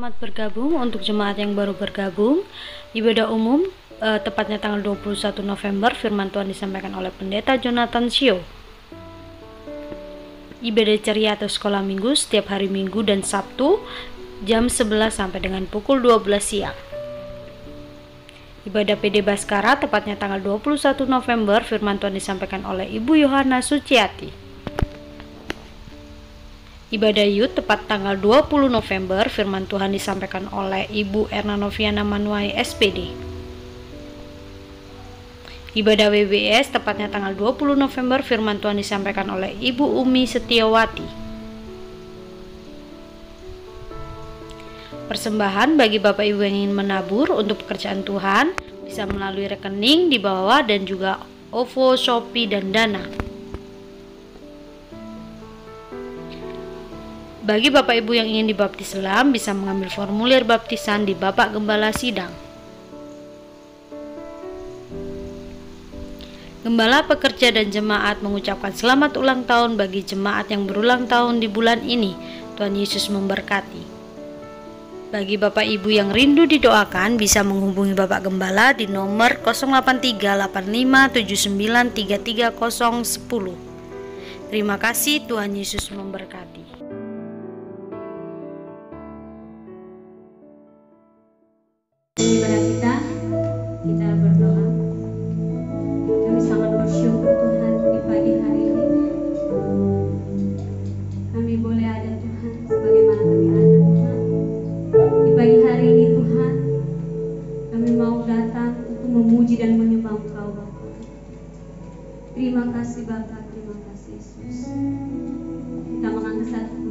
Selamat bergabung untuk jemaat yang baru bergabung. Ibadah umum tepatnya tanggal 21 November, firman Tuhan disampaikan oleh Pendeta Jonathan Shio. Ibadah ceria atau sekolah minggu setiap hari Minggu dan Sabtu jam 11 sampai dengan pukul 12 siang. Ibadah PD Baskara tepatnya tanggal 21 November, firman Tuhan disampaikan oleh Ibu Yohana Suciati. Ibadah Yud tepat tanggal 20 November, firman Tuhan disampaikan oleh Ibu Erna Noviana Manuai SPD. Ibadah WBS tepatnya tanggal 20 November, firman Tuhan disampaikan oleh Ibu Umi Setiawati. Persembahan bagi Bapak Ibu yang ingin menabur untuk pekerjaan Tuhan bisa melalui rekening di bawah dan juga OVO, Shopee, dan Dana. Bagi Bapak Ibu yang ingin dibaptis selam bisa mengambil formulir baptisan di Bapak Gembala Sidang. Gembala, pekerja, dan jemaat mengucapkan selamat ulang tahun bagi jemaat yang berulang tahun di bulan ini. Tuhan Yesus memberkati. Bagi Bapak Ibu yang rindu didoakan bisa menghubungi Bapak Gembala di nomor 083857933010. Terima kasih, Tuhan Yesus memberkati. Ibadah kita berdoa. Kami sangat bersyukur Tuhan di pagi hari ini. Kami boleh ada Tuhan sebagaimana kami ada Tuhan. Di pagi hari ini Tuhan, kami mau datang untuk memuji dan menyembah Engkau Bapa. Terima kasih Bapa, terima kasih Yesus. Kita mengangkat satu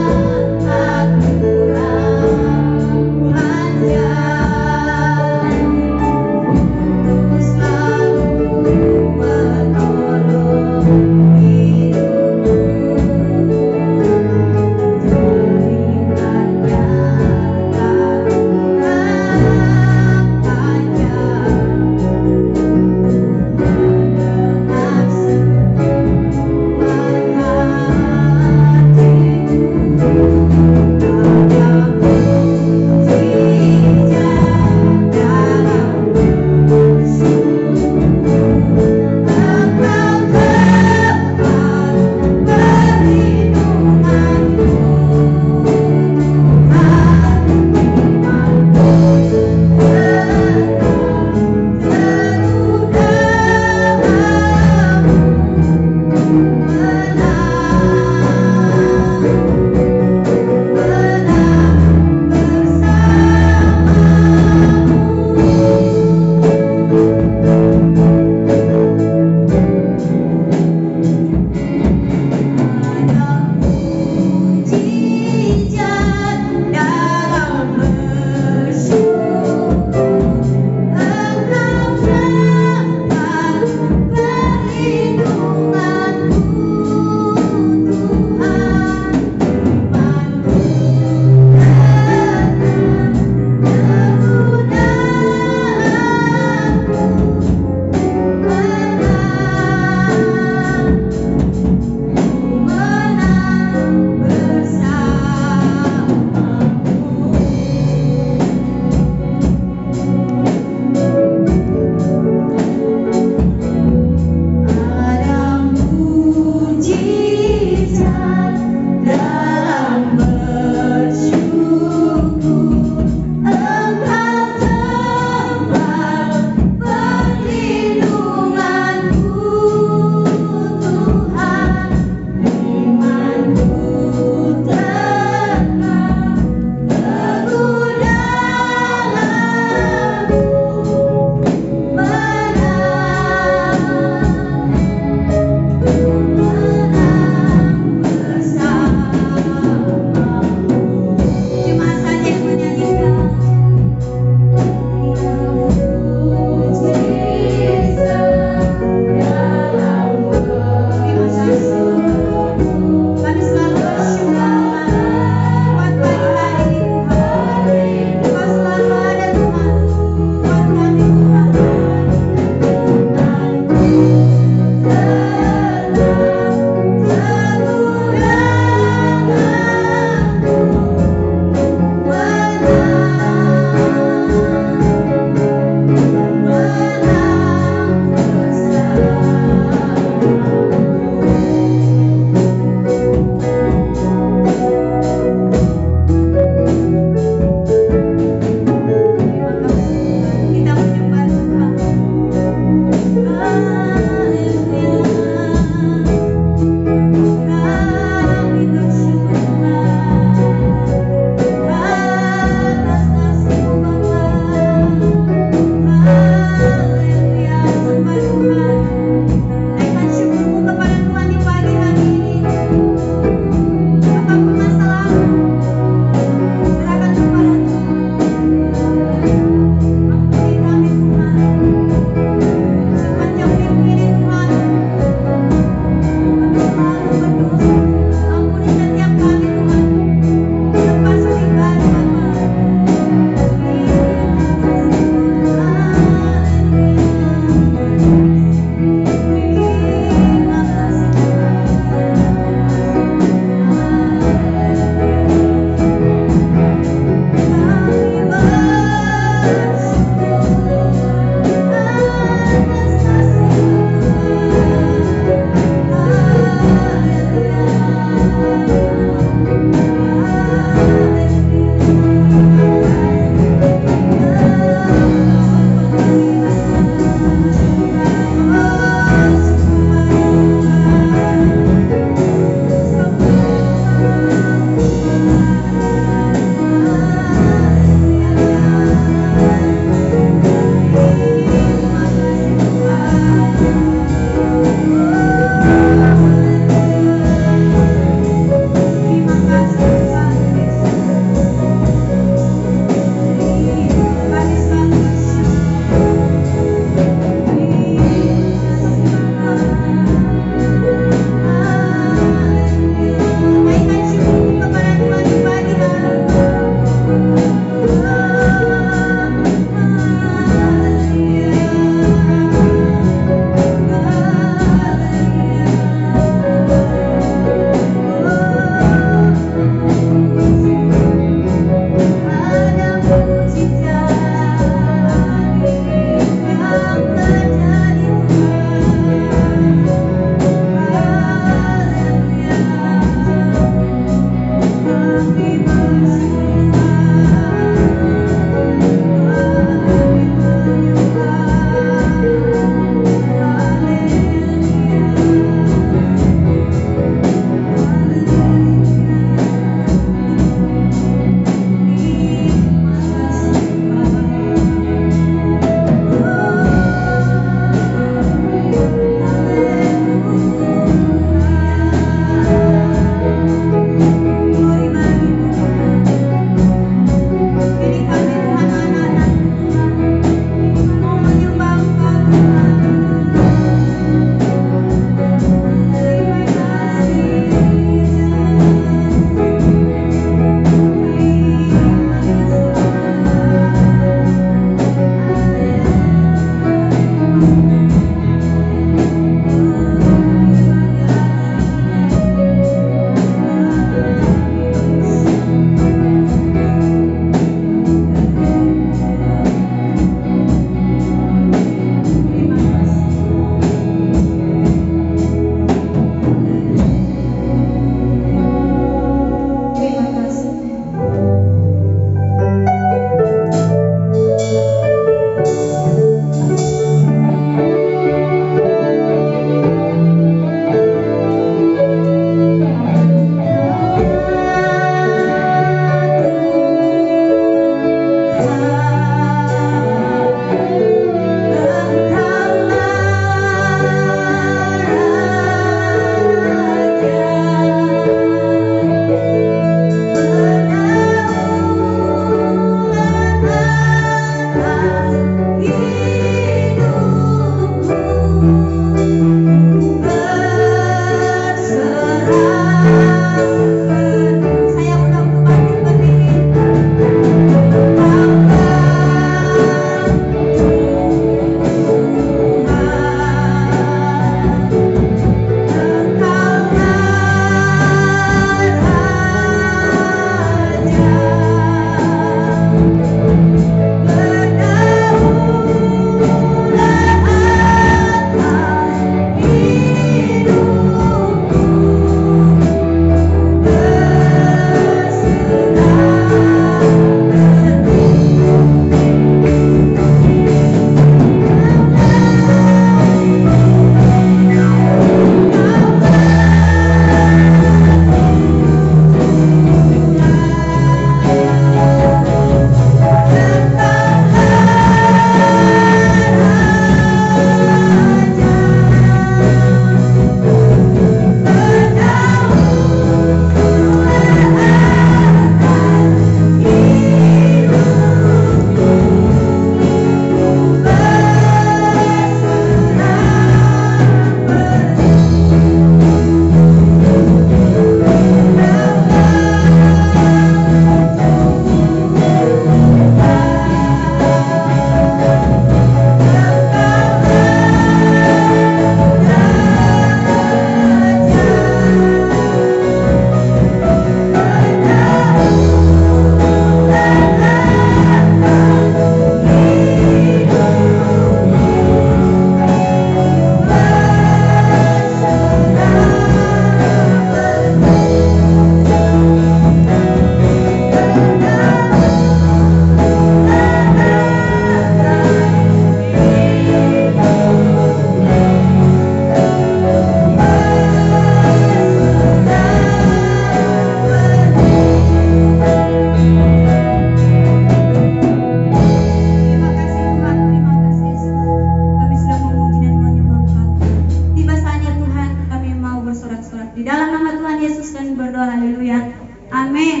haleluya. Amin.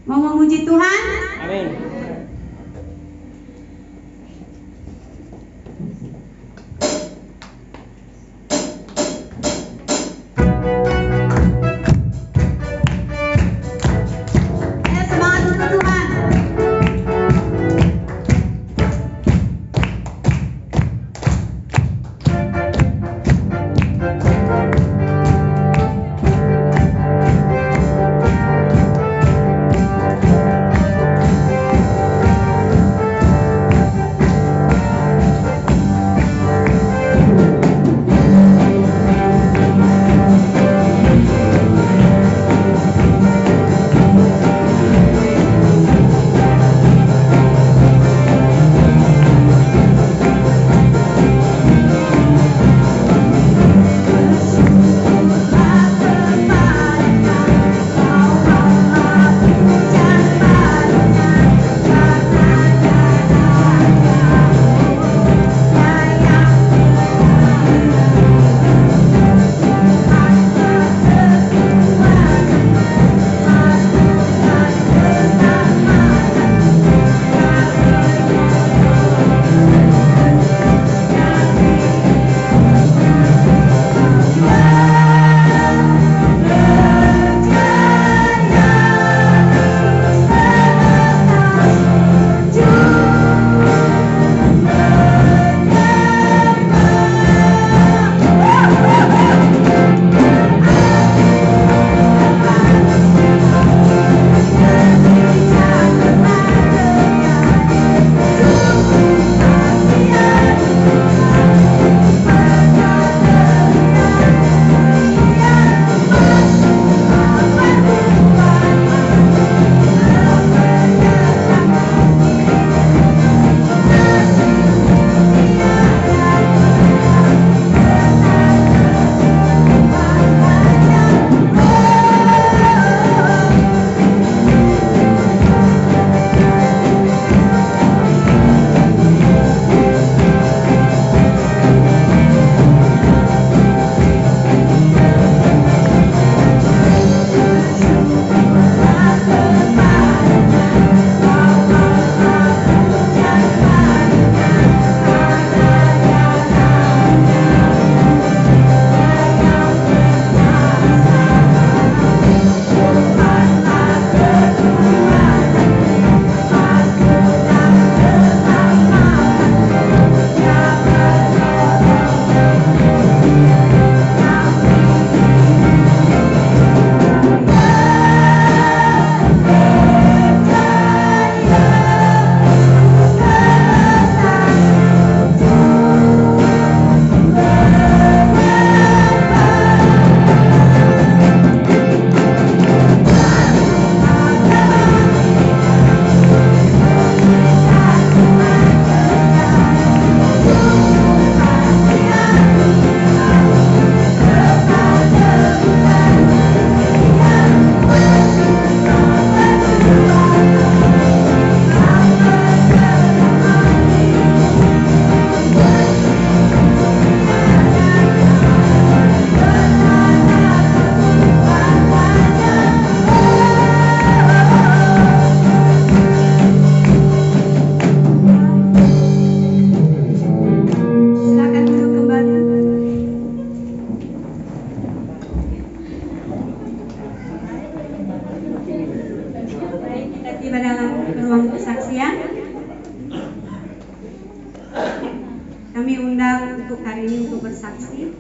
Mau memuji Tuhan? Amin. Ayo semangat untuk Tuhan. Kami undang untuk hari ini untuk bersaksi.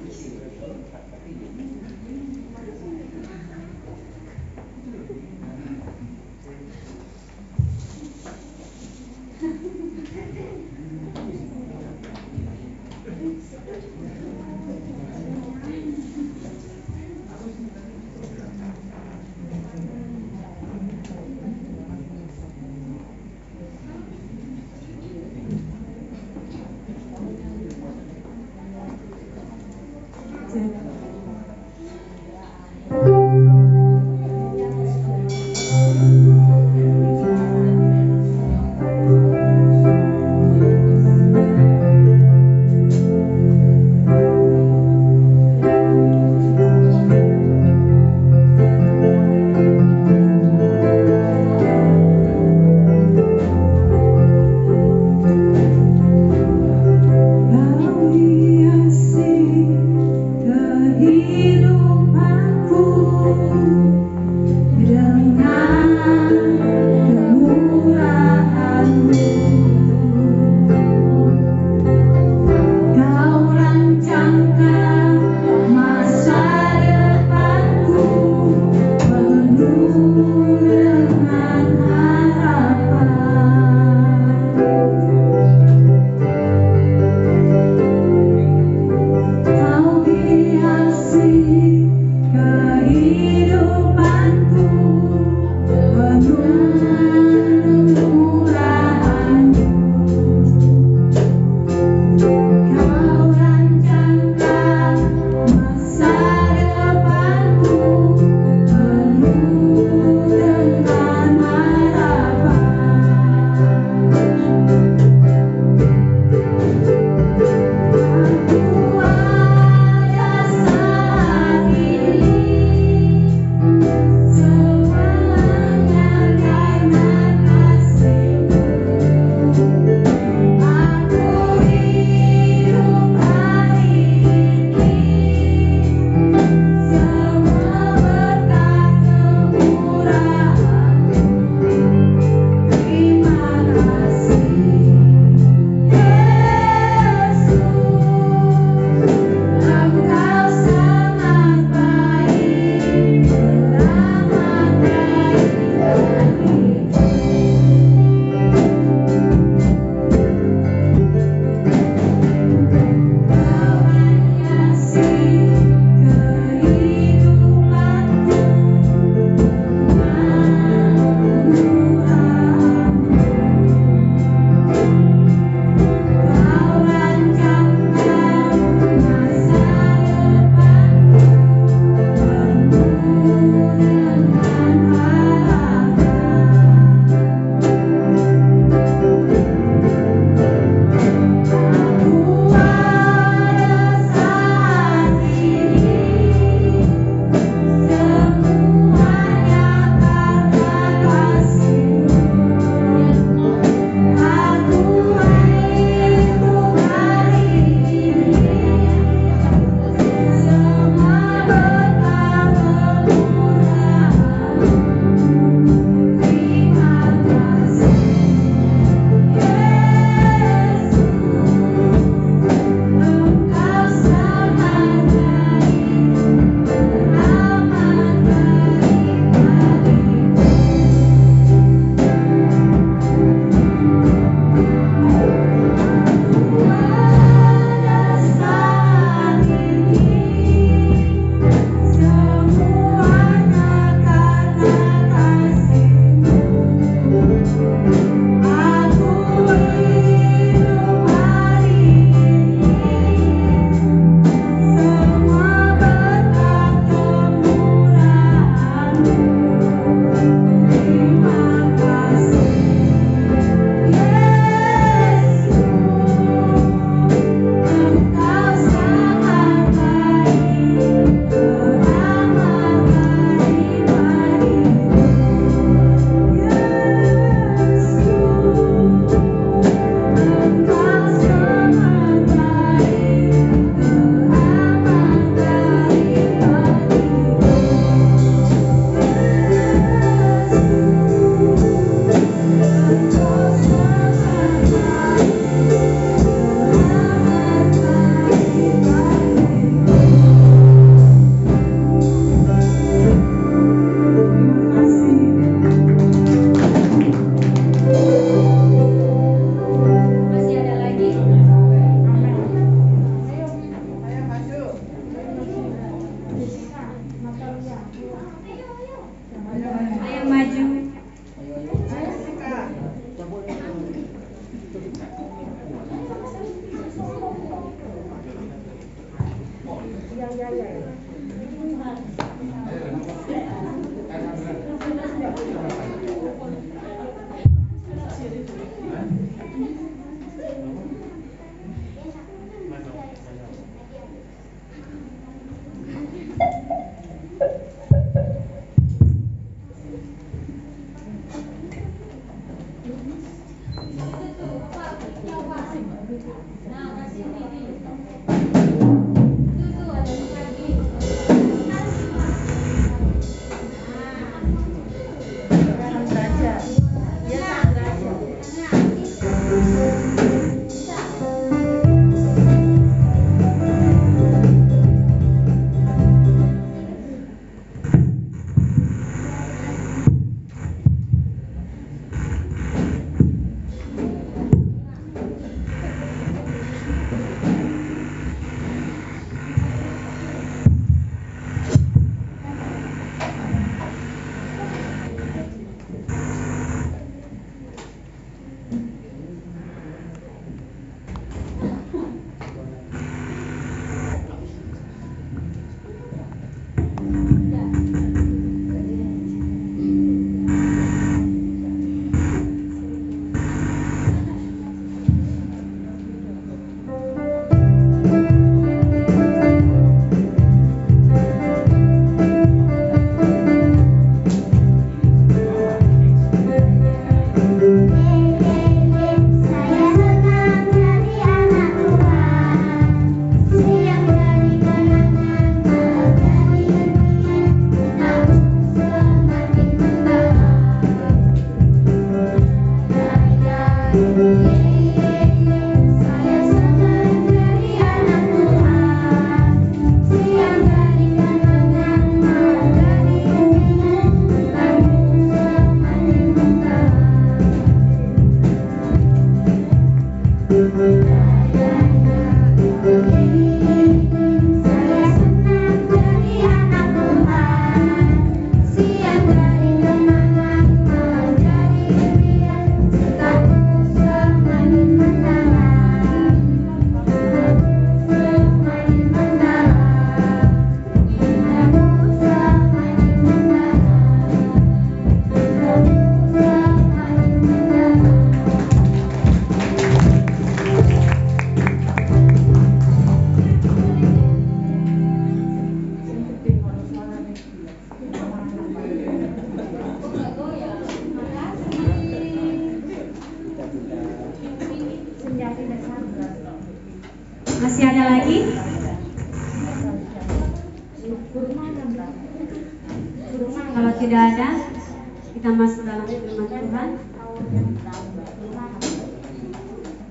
Kita masuk dalam firman Tuhan.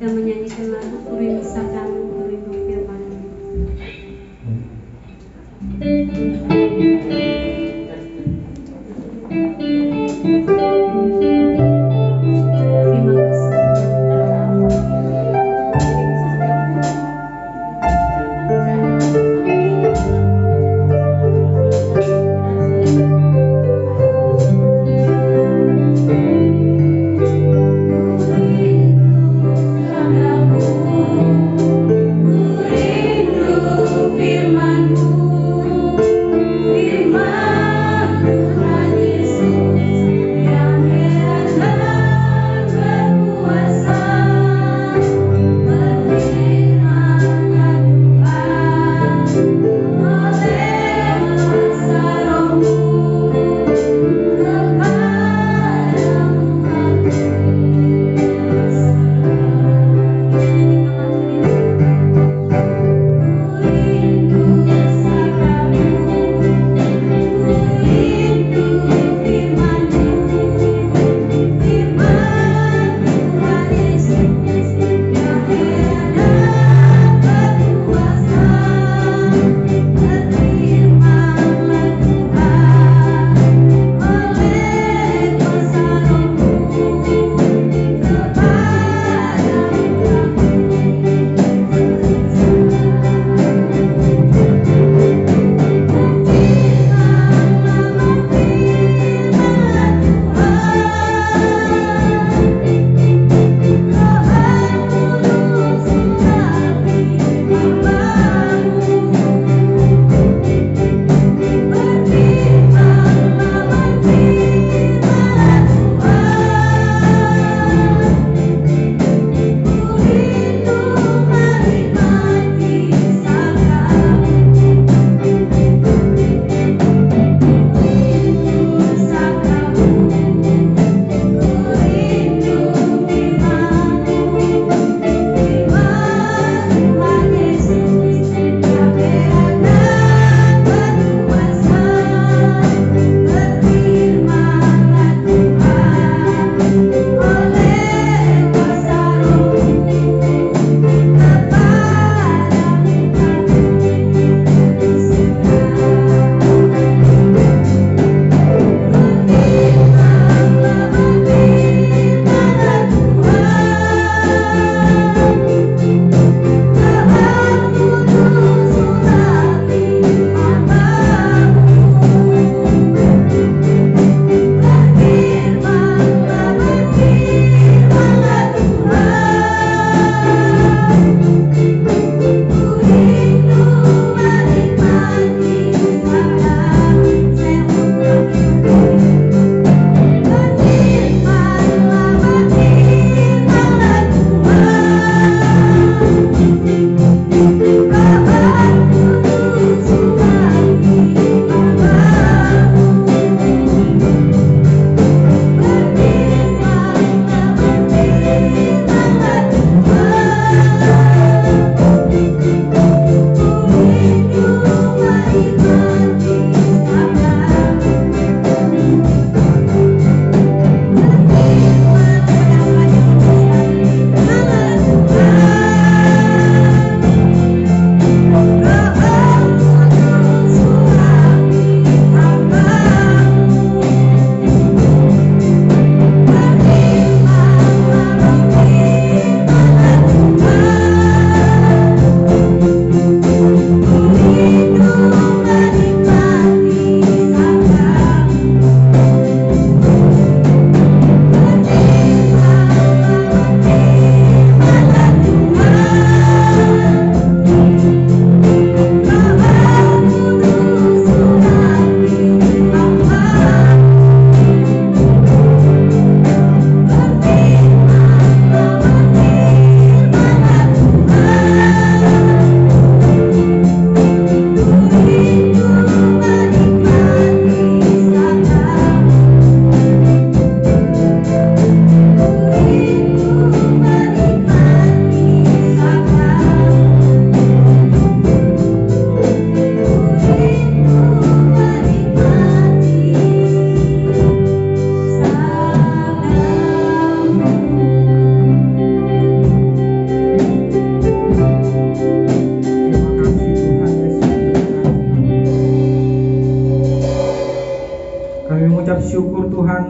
Kita menyanyikan lagu Kurindu Sadang, Kurindu Firman. Terima kasih. Firman-Mu mengucap syukur Tuhan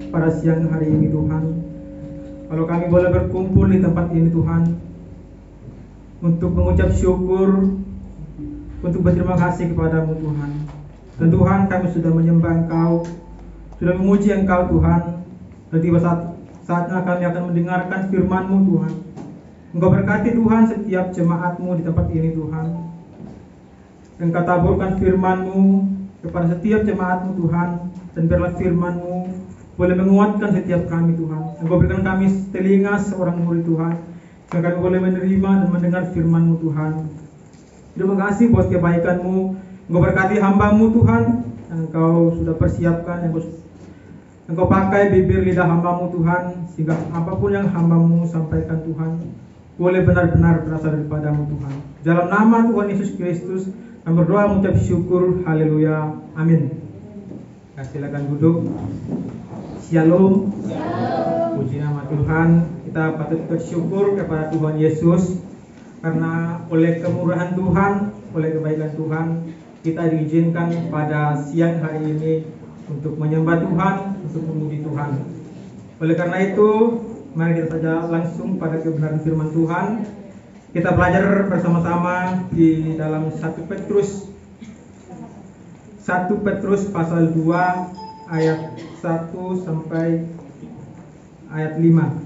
pada siang hari ini Tuhan. Kalau kami boleh berkumpul di tempat ini Tuhan, untuk mengucap syukur, untuk berterima kasih kepadamu Tuhan. Dan Tuhan, kami sudah menyembah Engkau, sudah memuji Engkau Tuhan. Dan tiba saatnya kami akan mendengarkan firman-Mu Tuhan. Engkau berkati Tuhan setiap jemaat-Mu di tempat ini Tuhan. Engkau taburkan firman-Mu kepada setiap jemaat-Mu Tuhan. Dan biarlah firman-Mu boleh menguatkan setiap kami Tuhan. Engkau berikan kami telinga seorang murid Tuhan, sehingga kami boleh menerima dan mendengar firman-Mu Tuhan. Terima kasih buat kebaikan-Mu. Engkau berkati hamba-Mu Tuhan, yang Engkau sudah persiapkan, yang Engkau pakai bibir lidah hamba-Mu Tuhan, sehingga apapun yang hamba-Mu sampaikan Tuhan boleh benar-benar berasal daripada-Mu Tuhan. Dalam nama Tuhan Yesus Kristus kami berdoa mengucap syukur. Haleluya. Amin. Silakan duduk. Shalom. Puji nama Tuhan. Kita patut bersyukur kepada Tuhan Yesus, karena oleh kemurahan Tuhan, oleh kebaikan Tuhan, kita diizinkan pada siang hari ini untuk menyembah Tuhan, untuk memuji Tuhan. Oleh karena itu, mari kita saja langsung pada kebenaran firman Tuhan. Kita belajar bersama-sama di dalam 1 Petrus pasal 2 ayat 1 sampai ayat 5.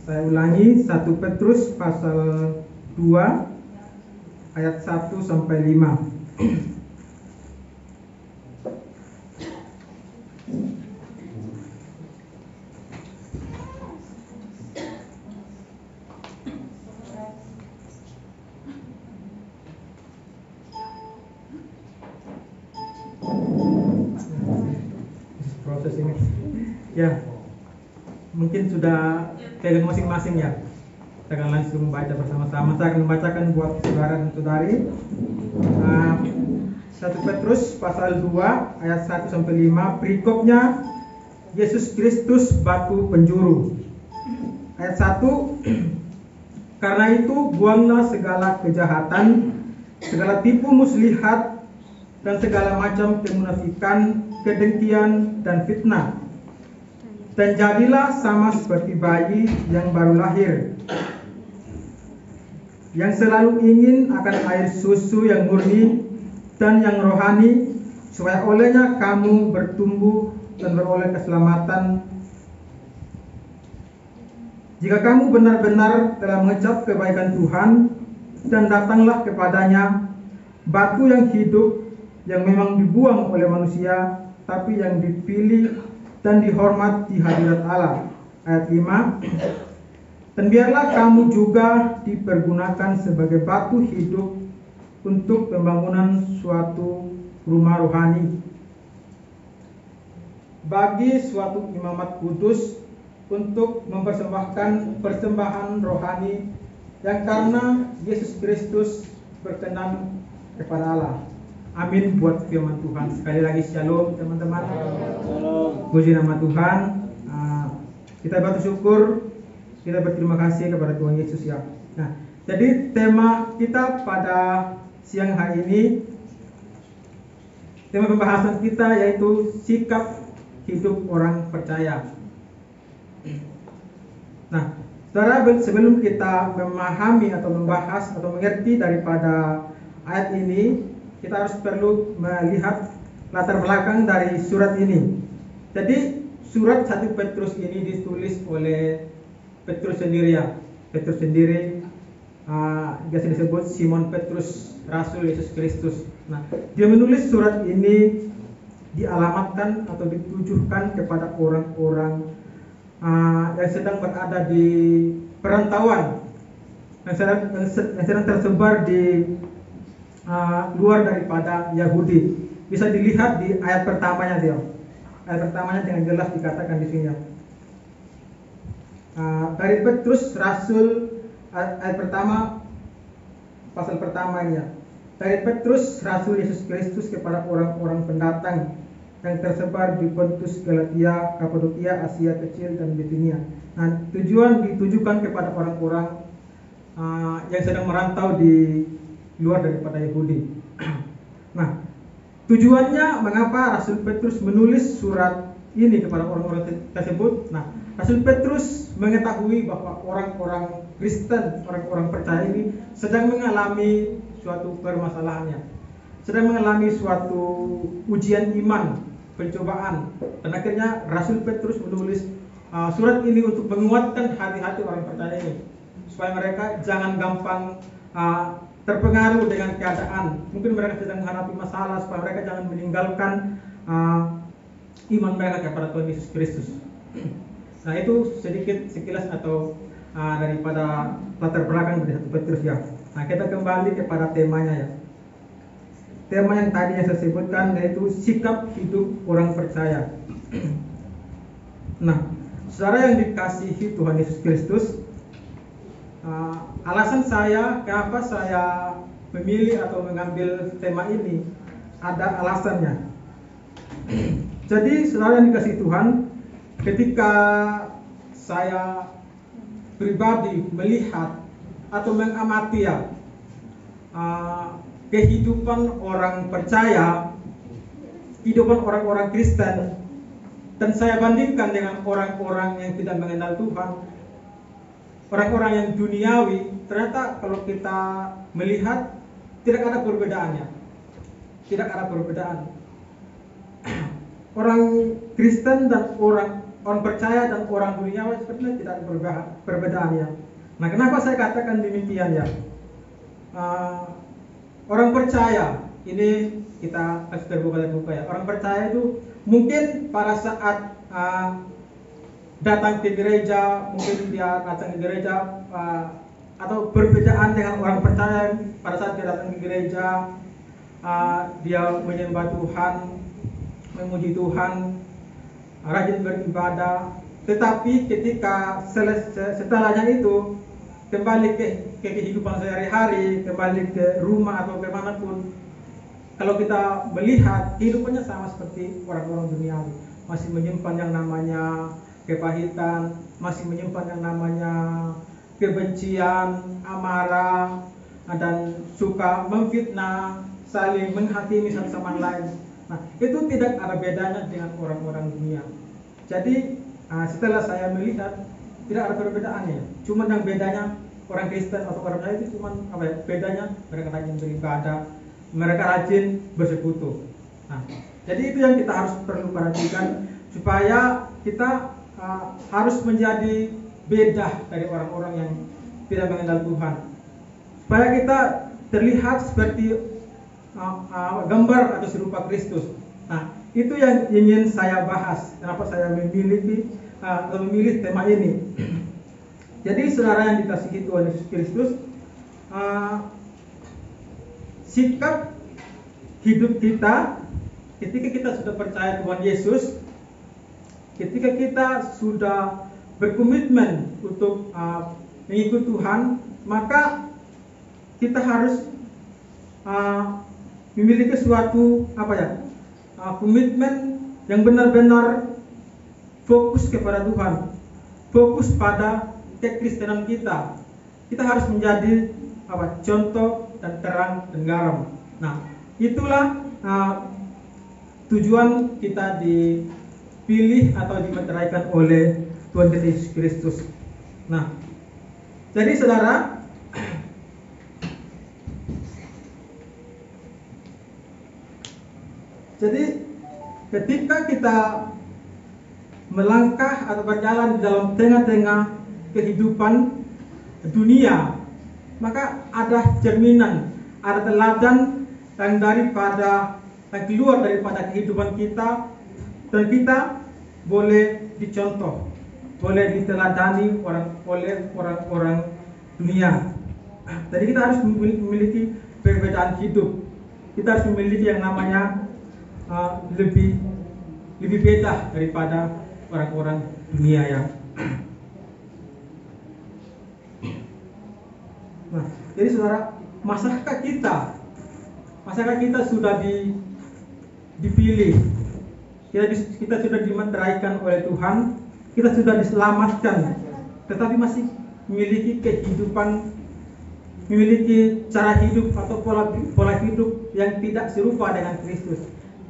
Saya ulangi, 1 Petrus pasal 2 ayat 1 sampai 5. Proses ini. Ya. Mungkin sudah pegang masing-masing ya. Kita akan langsung membaca bersama-sama. Saya akan membacakan buat saudara dan saudari. 1 Petrus pasal 2 ayat 1 sampai 5. Perikopnya Yesus Kristus batu penjuru. Ayat 1. Karena itu buanglah segala kejahatan, segala tipu muslihat, dan segala macam kemunafikan, kedengkian, dan fitnah. Dan jadilah sama seperti bayi yang baru lahir, yang selalu ingin akan air susu yang murni dan yang rohani, supaya olehnya kamu bertumbuh dan beroleh keselamatan. Jika kamu benar-benar telah mengecap kebaikan Tuhan, dan datanglah kepadanya, batu yang hidup, yang memang dibuang oleh manusia, tapi yang dipilih dan dihormat di hadirat Allah. Ayat 5. Dan biarlah kamu juga dipergunakan sebagai batu hidup untuk pembangunan suatu rumah rohani, bagi suatu imamat kudus, untuk mempersembahkan persembahan rohani yang karena Yesus Kristus berkenan kepada Allah. Amin buat firman Tuhan. Sekali lagi shalom teman-teman. Puji nama Tuhan. Kita bersyukur, kita berterima kasih kepada Tuhan Yesus ya. Nah, jadi tema kita pada siang hari ini, tema pembahasan kita yaitu sikap hidup orang percaya. Nah, saudara, sebelum kita memahami atau membahas atau mengerti daripada ayat ini, kita harus perlu melihat latar belakang dari surat ini. Jadi surat 1 Petrus ini ditulis oleh Petrus sendiri ya. Petrus sendiri biasa disebut Simon Petrus, Rasul Yesus Kristus. Nah, dia menulis surat ini dialamatkan atau ditujukan kepada orang-orang yang sedang berada di perantauan, yang sedang tersebar di luar daripada Yahudi. Bisa dilihat di ayat pertamanya dia. Ayat pertamanya dengan jelas dikatakan di sini. Dari Petrus Rasul, ayat pertama, pasal pertama ini ya. Dari Petrus Rasul Yesus Kristus kepada orang-orang pendatang yang tersebar di Pontus, Galatia, Kapadokia, Asia Kecil, dan Bitinia. Nah, tujuan ditujukan kepada orang-orang yang sedang merantau di luar daripada Yahudi. Nah, tujuannya mengapa Rasul Petrus menulis surat ini kepada orang-orang tersebut? Nah, Rasul Petrus mengetahui bahwa orang-orang Kristen, orang-orang percaya ini sedang mengalami suatu permasalahannya, sedang mengalami suatu ujian iman, pencobaan, dan akhirnya Rasul Petrus menulis surat ini untuk menguatkan hati-hati orang percaya ini, supaya mereka jangan gampang terpengaruh dengan keadaan. Mungkin mereka sedang menghadapi masalah, supaya mereka jangan meninggalkan iman mereka kepada Tuhan Yesus Kristus. Nah, itu sedikit sekilas atau daripada latar belakang dari 1 Petrus ya. Nah, kita kembali kepada temanya ya. Tema yang tadi yang saya sebutkan yaitu sikap hidup orang percaya. Nah, saudara yang dikasihi Tuhan Yesus Kristus, alasan saya kenapa saya memilih atau mengambil tema ini ada alasannya. Jadi saudara yang dikasihi Tuhan, ketika saya pribadi melihat atau mengamati ya kehidupan orang percaya, kehidupan orang-orang Kristen, dan saya bandingkan dengan orang-orang yang tidak mengenal Tuhan, orang-orang yang duniawi, ternyata kalau kita melihat tidak ada perbedaannya. Tidak ada perbedaan. Orang Kristen dan orang percaya dan orang duniawi sepertinya tidak ada perbedaannya. Nah, kenapa saya katakan demikian ya? Orang percaya ini kita harus terbuka ya. Orang percaya itu mungkin pada saat datang ke gereja, mungkin dia datang ke gereja atau perbedaan dengan orang percaya pada saat dia datang ke gereja, dia menyembah Tuhan, memuji Tuhan, rajin beribadah. Tetapi ketika setelahnya itu kembali ke kehidupan sehari-hari, kembali ke rumah atau kemanapun, kalau kita melihat kehidupannya sama seperti orang-orang duniawi, masih menyimpan yang namanya kepahitan, masih menyimpan yang namanya kebencian, amarah, dan suka memfitnah, saling menghakimi satu sama lain. Nah, itu tidak ada bedanya dengan orang-orang dunia. Jadi setelah saya melihat tidak ada perbedaannya. Cuma yang bedanya orang Kristen atau orang lain itu cuma bedanya mereka rajin beribadah, mereka rajin bersekutu. Nah, jadi itu yang kita harus perlu perhatikan supaya kita harus menjadi beda dari orang-orang yang tidak mengenal Tuhan. Supaya kita terlihat seperti gambar atau serupa Kristus. Nah, itu yang ingin saya bahas. Kenapa saya memilih tema ini? Jadi saudara yang dikasihi Tuhan Yesus Kristus, sikap hidup kita ketika kita sudah percaya Tuhan Yesus, ketika kita sudah berkomitmen untuk mengikut Tuhan, maka kita harus memiliki suatu komitmen yang benar-benar fokus kepada Tuhan, fokus pada kekristenan kita. Kita harus menjadi contoh dan terang dan garam. Nah, itulah tujuan kita dipilih atau dimeteraikan oleh Tuhan Yesus Kristus. Nah, jadi saudara, jadi ketika kita melangkah atau berjalan di dalam tengah-tengah kehidupan dunia, maka ada cerminan, ada teladan yang keluar daripada kehidupan kita, dan kita boleh dicontoh, boleh diteladani oleh orang-orang dunia. Jadi kita harus memiliki perbedaan hidup. Kita harus memiliki yang namanya lebih beda daripada orang-orang dunia ya. Nah, jadi saudara, masyarakat kita sudah dipilih, kita sudah dimeteraikan oleh Tuhan, kita sudah diselamatkan, tetapi masih memiliki kehidupan, memiliki cara hidup atau pola hidup yang tidak serupa dengan Kristus.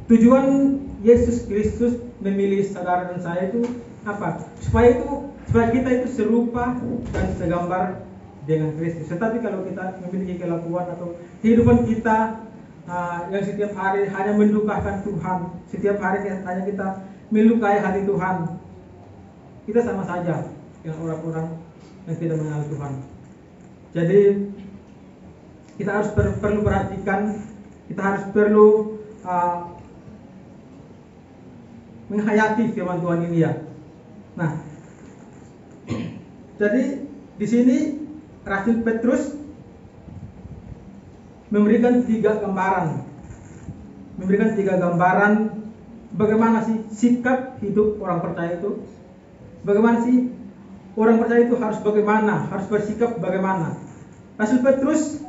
Tujuan Yesus Kristus memilih saudara dan saya itu apa? Supaya kita itu serupa dan segambar dengan Kristus. Tetapi kalau kita memiliki kelakuan atau kehidupan kita yang setiap hari hanya mendukakan Tuhan, setiap hari hanya kita melukai hati Tuhan, kita sama saja dengan orang-orang yang tidak mengenal Tuhan. Jadi kita harus perlu perhatikan, kita harus perlu menghayati firman Tuhan ini ya. Nah, jadi di sini Rasul Petrus memberikan tiga gambaran bagaimana sih sikap hidup orang percaya itu, bagaimana sih orang percaya itu harus bagaimana, harus bersikap bagaimana. Rasul Petrus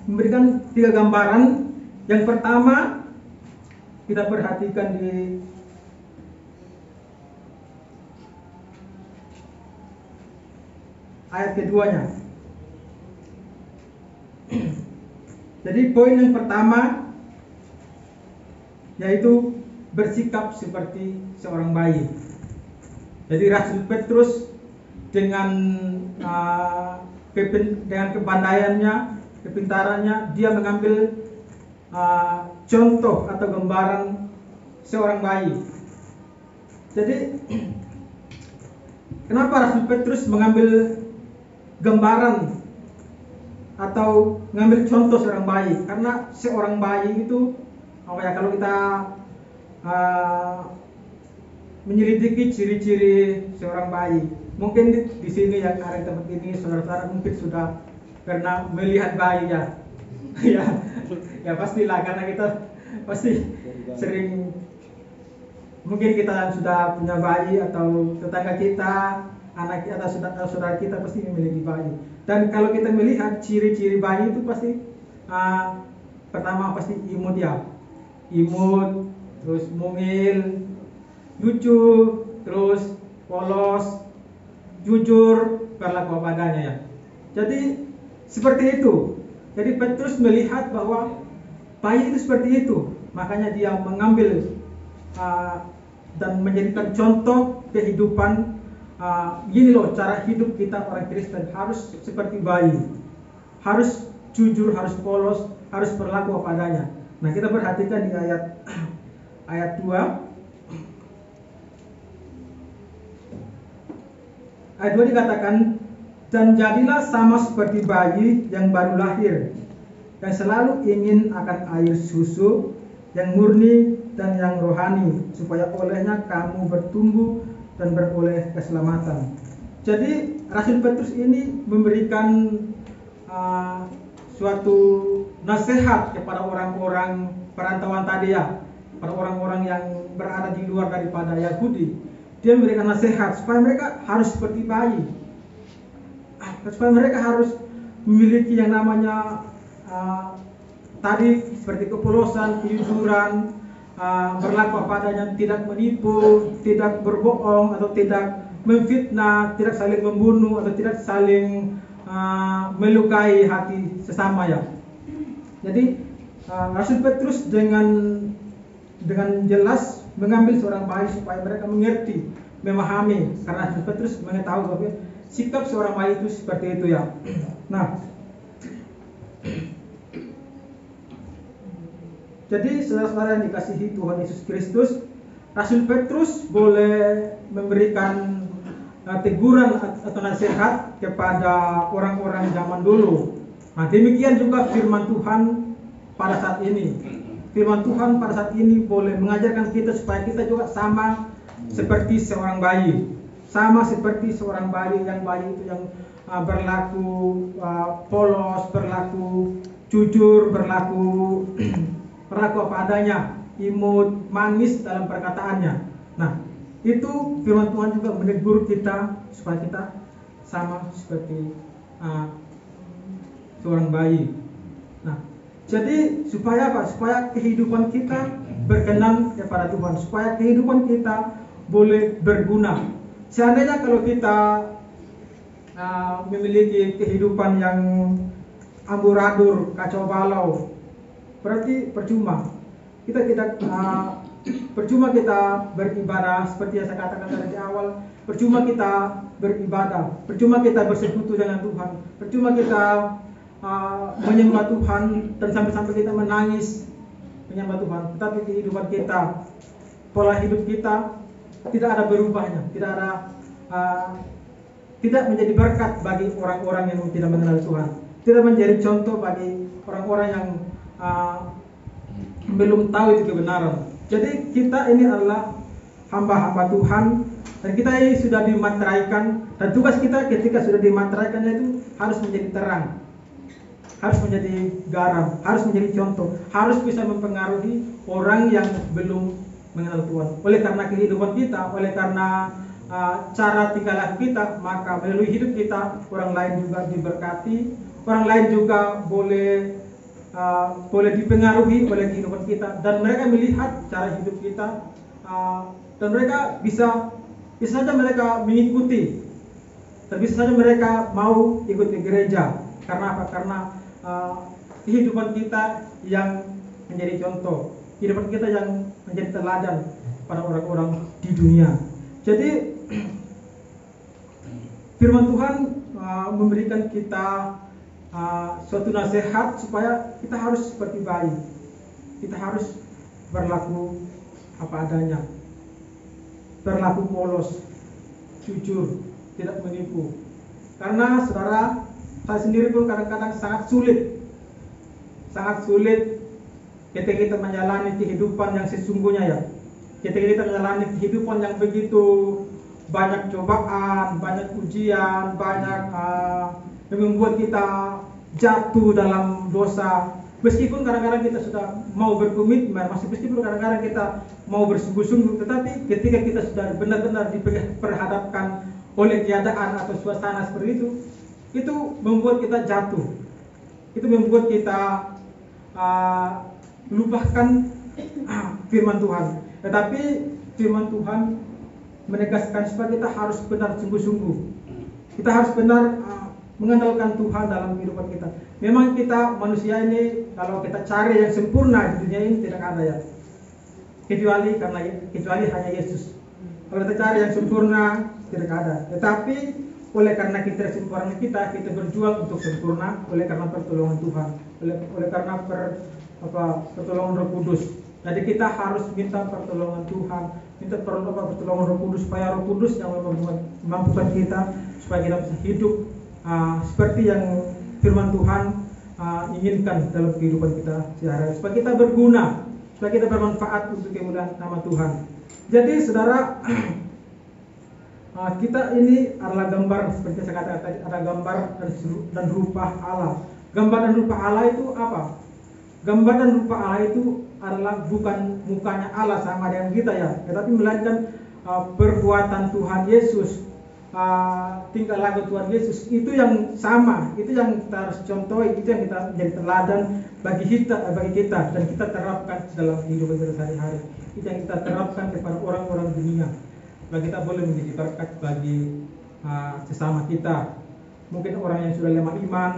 memberikan tiga gambaran. Yang pertama kita perhatikan di ayat keduanya. Jadi poin yang pertama yaitu bersikap seperti seorang bayi. Jadi Rasul Petrus dengan kepandaiannya, kepintarannya, dia mengambil contoh atau gambaran seorang bayi. Jadi kenapa Rasul Petrus mengambil gambaran atau mengambil contoh seorang bayi? Karena seorang bayi itu kalau kita menyelidiki ciri-ciri seorang bayi, mungkin di sini yang ada di tempat ini saudara-saudara mungkin sudah pernah melihat bayi ya. ya pastilah, karena kita pasti sering, mungkin kita sudah punya bayi atau tetangga kita, anak atau saudara kita pasti memiliki bayi. Dan kalau kita melihat ciri-ciri bayi itu pasti pertama pasti imut ya, imut, terus mungil, lucu, terus polos, jujur, berlaku padanya ya. Jadi seperti itu. Jadi Petrus melihat bahwa bayi itu seperti itu, makanya dia mengambil dan menjadikan contoh kehidupan. Gini loh cara hidup kita orang Kristen, harus seperti bayi, harus jujur, harus polos, harus berlaku apa adanya. Nah, kita perhatikan di ayat 2. Ayat 2 dikatakan, dan jadilah sama seperti bayi yang baru lahir, yang selalu ingin akan air susu yang murni dan yang rohani, supaya olehnya kamu bertumbuh dan beroleh keselamatan. Jadi Rasul Petrus ini memberikan suatu nasihat kepada orang-orang perantauan tadi ya, pada orang-orang yang berada di luar daripada Yahudi. Dia memberikan nasihat supaya mereka harus seperti bayi, supaya mereka harus memiliki yang namanya tadi seperti kepolosan, kejujuran, berlaku padanya, tidak menipu, tidak berbohong atau tidak memfitnah, tidak saling membunuh atau tidak saling melukai hati sesama ya. Jadi Rasul Petrus dengan jelas mengambil seorang bayi supaya mereka mengerti, memahami, karena Rasul Petrus mengetahui bahwa sikap seorang bayi itu seperti itu ya. Nah, jadi saudara-saudara yang dikasihi Tuhan Yesus Kristus, Rasul Petrus boleh memberikan teguran atau nasihat kepada orang-orang zaman dulu. Nah, demikian juga firman Tuhan pada saat ini. Firman Tuhan pada saat ini boleh mengajarkan kita supaya kita juga sama seperti seorang bayi. Sama seperti seorang bayi itu yang berlaku polos, berlaku jujur, berlaku apa adanya, imut, manis dalam perkataannya. Nah, itu firman Tuhan juga menegur kita supaya kita sama seperti seorang bayi. Nah, jadi supaya apa? Supaya kehidupan kita berkenan kepada Tuhan, supaya kehidupan kita boleh berguna. Seandainya kalau kita memiliki kehidupan yang amburadul, kacau balau, berarti percuma. Kita tidak percuma kita beribadah seperti yang saya katakan tadi di awal. Percuma kita beribadah, percuma kita bersekutu dengan Tuhan, percuma kita menyembah Tuhan dan sampai-sampai kita menangis menyembah Tuhan. Tetapi kehidupan kita, pola hidup kita tidak ada berubahnya, tidak menjadi berkat bagi orang-orang yang tidak mengenal Tuhan, tidak menjadi contoh bagi orang-orang yang belum tahu itu kebenaran. Jadi kita ini adalah hamba-hamba Tuhan dan kita ini sudah dimateraikan, dan tugas kita ketika sudah dimateraikan itu harus menjadi terang, harus menjadi garam, harus menjadi contoh, harus bisa mempengaruhi orang yang belum mengenal Tuhan. Oleh karena kehidupan kita, oleh karena cara tingkah laku kita, maka melalui hidup kita orang lain juga diberkati, orang lain juga boleh dipengaruhi oleh kehidupan kita, dan mereka melihat cara hidup kita, dan mereka bisa saja mereka mengikuti, dan bisa saja mereka mau ikut ke gereja. Karena apa? Karena kehidupan kita yang menjadi contoh, kehidupan kita yang menjadi teladan pada orang-orang di dunia. Jadi firman Tuhan memberikan kita suatu nasihat supaya kita harus seperti bayi, kita harus berlaku apa adanya, berlaku polos, jujur, tidak menipu. Karena saudara, saya sendiri pun kadang-kadang sangat sulit ketika kita menjalani kehidupan yang sesungguhnya ya. Ketika kita menjalani kehidupan yang begitu banyak cobaan, banyak ujian, banyak yang membuat kita jatuh dalam dosa. Meskipun kadang-kadang kita sudah mau berkomitmen, meskipun kadang-kadang kita mau bersungguh-sungguh, tetapi ketika kita sudah benar-benar diperhadapkan oleh keadaan atau suasana seperti itu membuat kita jatuh. Itu membuat kita lupakan firman Tuhan. Tetapi firman Tuhan menegaskan supaya kita harus benar sungguh-sungguh. Kita harus benar mengandalkan Tuhan dalam kehidupan kita. Memang kita manusia ini, kalau kita cari yang sempurna di dunia ini tidak ada ya, kecuali hanya Yesus. Kalau kita cari yang sempurna tidak ada. Tetapi oleh karena kita sempurna kita berjuang untuk sempurna oleh karena pertolongan Tuhan, oleh karena pertolongan Roh Kudus. Jadi kita harus minta pertolongan Tuhan, minta pertolongan Roh Kudus, supaya Roh Kudus yang memampukan kita supaya kita bisa hidup seperti yang firman Tuhan inginkan dalam kehidupan kita sehari-hari, supaya kita berguna, supaya kita bermanfaat untuk kemuliaan nama Tuhan. Jadi saudara, kita ini adalah gambar, seperti saya katakan tadi, ada gambar dan rupa Allah. Gambar dan rupa Allah itu apa? Gambar dan rupa Allah itu adalah bukan mukanya Allah sama dengan kita ya, tetapi melainkan perbuatan Tuhan Yesus, tingkah laku Tuhan Yesus itu yang sama, itu yang kita harus contohi, itu yang kita menjadi teladan bagi kita dan kita terapkan dalam kehidupan kita sehari-hari. Itu yang kita terapkan kepada orang-orang dunia. Bagi kita boleh menjadi berkat bagi sesama kita. Mungkin orang yang sudah lemah iman,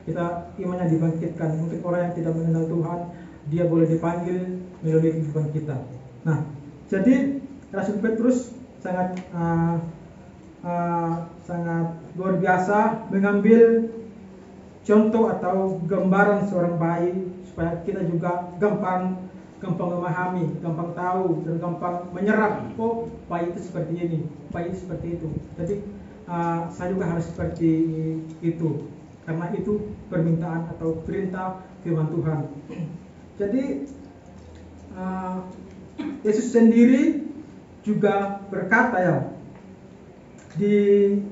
kita imannya dibangkitkan. Mungkin orang yang tidak mengenal Tuhan, dia boleh dipanggil melalui kehidupan kita. Nah, jadi Rasul Petrus sangat luar biasa mengambil contoh atau gambaran seorang bayi supaya kita juga gampang memahami, gampang tahu, dan gampang menyerap. Oh, bayi itu seperti ini, bayi itu seperti itu. Jadi saya juga harus seperti itu, karena itu permintaan atau perintah firman Tuhan. Jadi Yesus sendiri juga berkata ya, di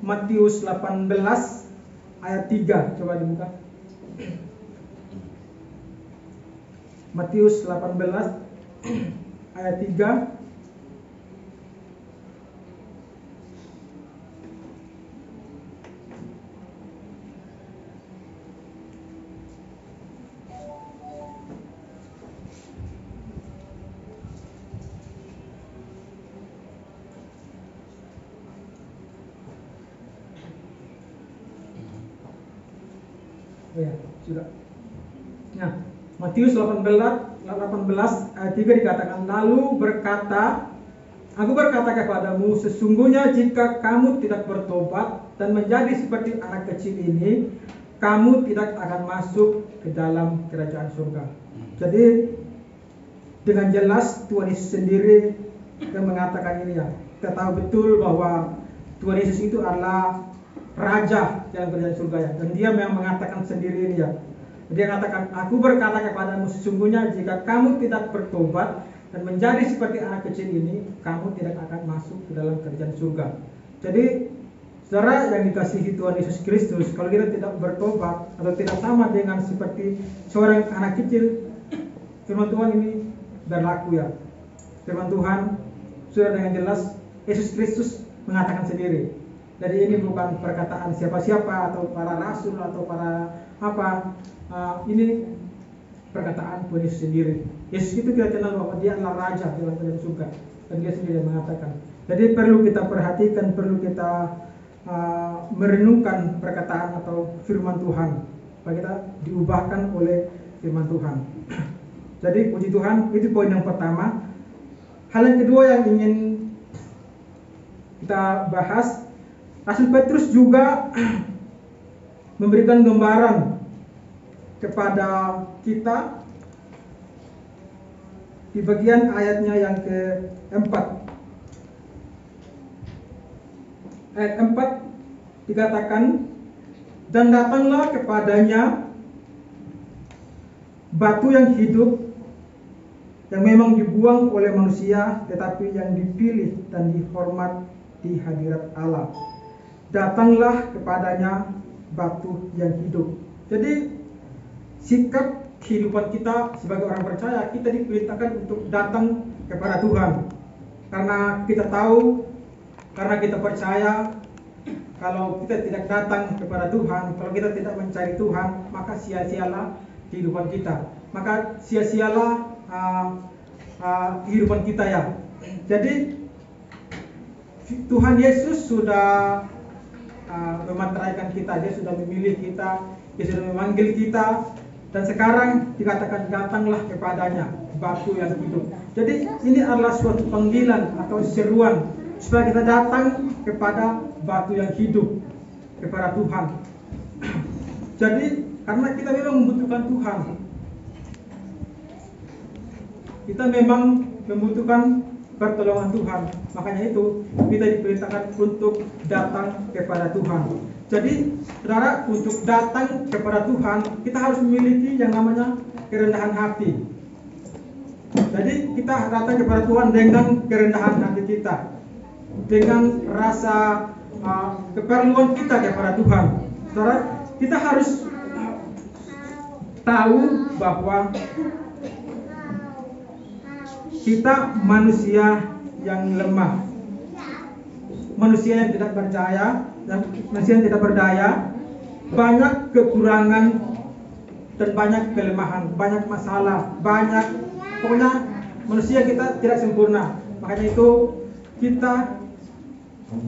Matius 18 ayat 3, coba dibuka. Matius 18 ayat 3. Oh ya, sudah. Nah, Matius 18 ayat 3 dikatakan, lalu berkata, aku berkata kepadamu, sesungguhnya jika kamu tidak bertobat dan menjadi seperti anak kecil ini, kamu tidak akan masuk ke dalam kerajaan surga. Jadi dengan jelas Tuhan Yesus sendiri yang mengatakan ini ya. Kita tahu betul bahwa Tuhan Yesus itu adalah Raja dalam kerajaan surga ya. Dan dia memang mengatakan sendiri ini ya. Dia mengatakan, aku berkata kepadamu, sesungguhnya jika kamu tidak bertobat dan menjadi seperti anak kecil ini, kamu tidak akan masuk ke dalam kerajaan surga. Jadi saudara yang dikasihi Tuhan Yesus Kristus, kalau kita tidak bertobat atau tidak sama dengan seperti seorang anak kecil, firman Tuhan ini berlaku ya. Firman Tuhan sudah dengan jelas Yesus Kristus mengatakan sendiri. Jadi ini bukan perkataan siapa-siapa atau para rasul atau para apa. Ini perkataan Tuhan Yesus sendiri. Yesus itu kita kenal bahwa dia adalah Raja dalam kerajaan surga, dan dia sendiri mengatakan. Jadi perlu kita perhatikan, perlu kita merenungkan perkataan atau firman Tuhan, supaya kita diubahkan oleh firman Tuhan. Jadi puji Tuhan, itu poin yang pertama. Hal yang kedua yang ingin kita bahas, Rasul Petrus juga memberikan gambaran kepada kita di bagian ayatnya yang keempat. Ayat 4 dikatakan, dan datanglah kepadanya batu yang hidup, yang memang dibuang oleh manusia, tetapi yang dipilih dan dihormat di hadirat Allah. Datanglah kepadanya batu yang hidup. Jadi sikap kehidupan kita sebagai orang percaya, kita diperintahkan untuk datang kepada Tuhan. Karena kita tahu, karena kita percaya, kalau kita tidak datang kepada Tuhan, kalau kita tidak mencari Tuhan, maka sia-sialah kehidupan kita. Maka sia-sialah kehidupan kita ya. Jadi Tuhan Yesus sudah memantraikan kita, dia sudah memilih kita, dia sudah memanggil kita. Dan sekarang dikatakan datanglah kepadanya batu yang hidup. Jadi ini adalah suatu panggilan atau seruan supaya kita datang kepada batu yang hidup, kepada Tuhan. Jadi karena kita memang membutuhkan Tuhan, kita memang membutuhkan pertolongan Tuhan. Makanya itu kita diperintahkan untuk datang kepada Tuhan. Jadi saudara, untuk datang kepada Tuhan kita harus memiliki yang namanya kerendahan hati. Jadi kita datang kepada Tuhan dengan kerendahan hati kita, dengan rasa keperluan kita kepada Tuhan. Saudara, kita harus tahu bahwa kita manusia yang lemah, manusia yang tidak percaya, dan manusia yang tidak berdaya, banyak kekurangan dan banyak kelemahan, banyak masalah, pokoknya manusia kita tidak sempurna. Makanya itu kita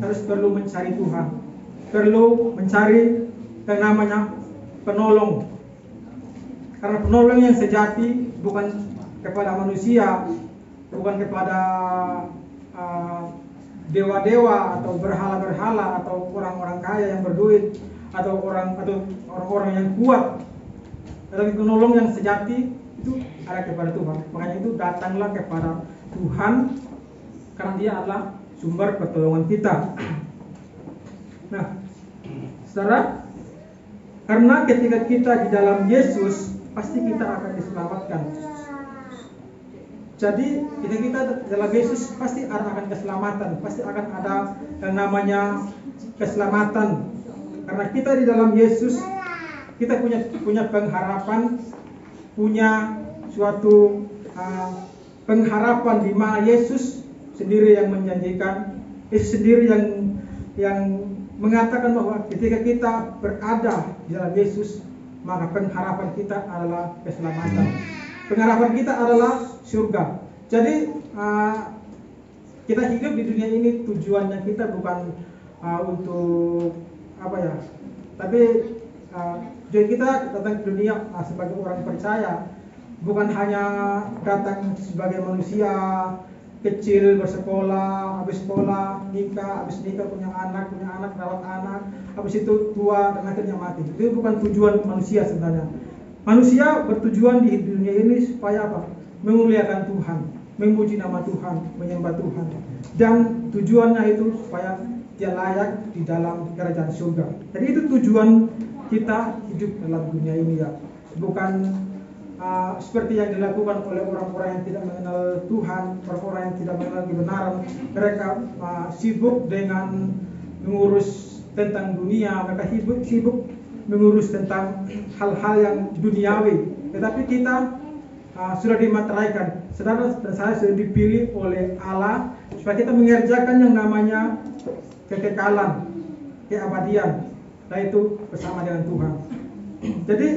harus perlu mencari Tuhan, perlu mencari yang namanya penolong. Karena penolong yang sejati bukan kepada manusia, bukan kepada dewa-dewa atau berhala-berhala atau orang-orang kaya yang berduit atau orang-orang yang kuat. Tetapi penolong yang sejati itu ada kepada Tuhan. Makanya itu datanglah kepada Tuhan, karena dia adalah sumber pertolongan kita. Nah, saudara, karena ketika kita di dalam Yesus, pasti kita akan diselamatkan. Jadi ketika kita dalam Yesus pasti akan keselamatan, pasti akan ada yang namanya keselamatan. Karena kita di dalam Yesus, kita punya pengharapan, punya suatu pengharapan di mana Yesus sendiri yang menjanjikan, Yesus sendiri yang mengatakan bahwa ketika kita berada di dalam Yesus, maka pengharapan kita adalah keselamatan. Pengharapan kita adalah surga. Jadi kita hidup di dunia ini, tujuannya kita bukan untuk apa ya, tapi tujuan kita datang ke dunia sebagai orang percaya bukan hanya datang sebagai manusia kecil, bersekolah, habis sekolah habis nikah punya anak, rawat anak, habis itu tua dan akhirnya mati. Itu bukan tujuan manusia sebenarnya. Manusia bertujuan di dunia ini supaya apa? Memuliakan Tuhan, memuji nama Tuhan, menyembah Tuhan. Dan tujuannya itu supaya dia layak di dalam kerajaan surga. Jadi itu tujuan kita hidup dalam dunia ini ya. Bukan seperti yang dilakukan oleh orang-orang yang tidak mengenal Tuhan, orang-orang yang tidak mengenal kebenaran. Mereka sibuk dengan mengurus tentang dunia, mereka sibuk mengurus tentang hal-hal yang duniawi. Tetapi kita sudah dimateraikan, saudara dan saya sudah dipilih oleh Allah supaya kita mengerjakan yang namanya kekekalan, keabadian, yaitu bersama dengan Tuhan. Jadi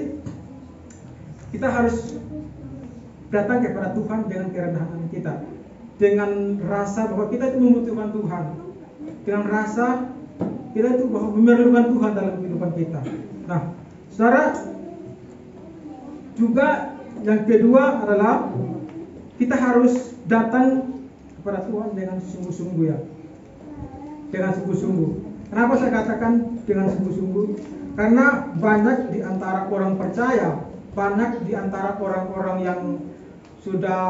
kita harus datang kepada Tuhan dengan kerendahan kita, dengan rasa bahwa kita itu membutuhkan Tuhan, dengan rasa kita itu bahwa memerlukan Tuhan dalam kehidupan kita. Nah, saudara, juga yang kedua adalah kita harus datang kepada Tuhan dengan sungguh-sungguh ya, dengan sungguh-sungguh. Kenapa saya katakan dengan sungguh-sungguh? Karena banyak di antara orang percaya, banyak di antara orang-orang yang sudah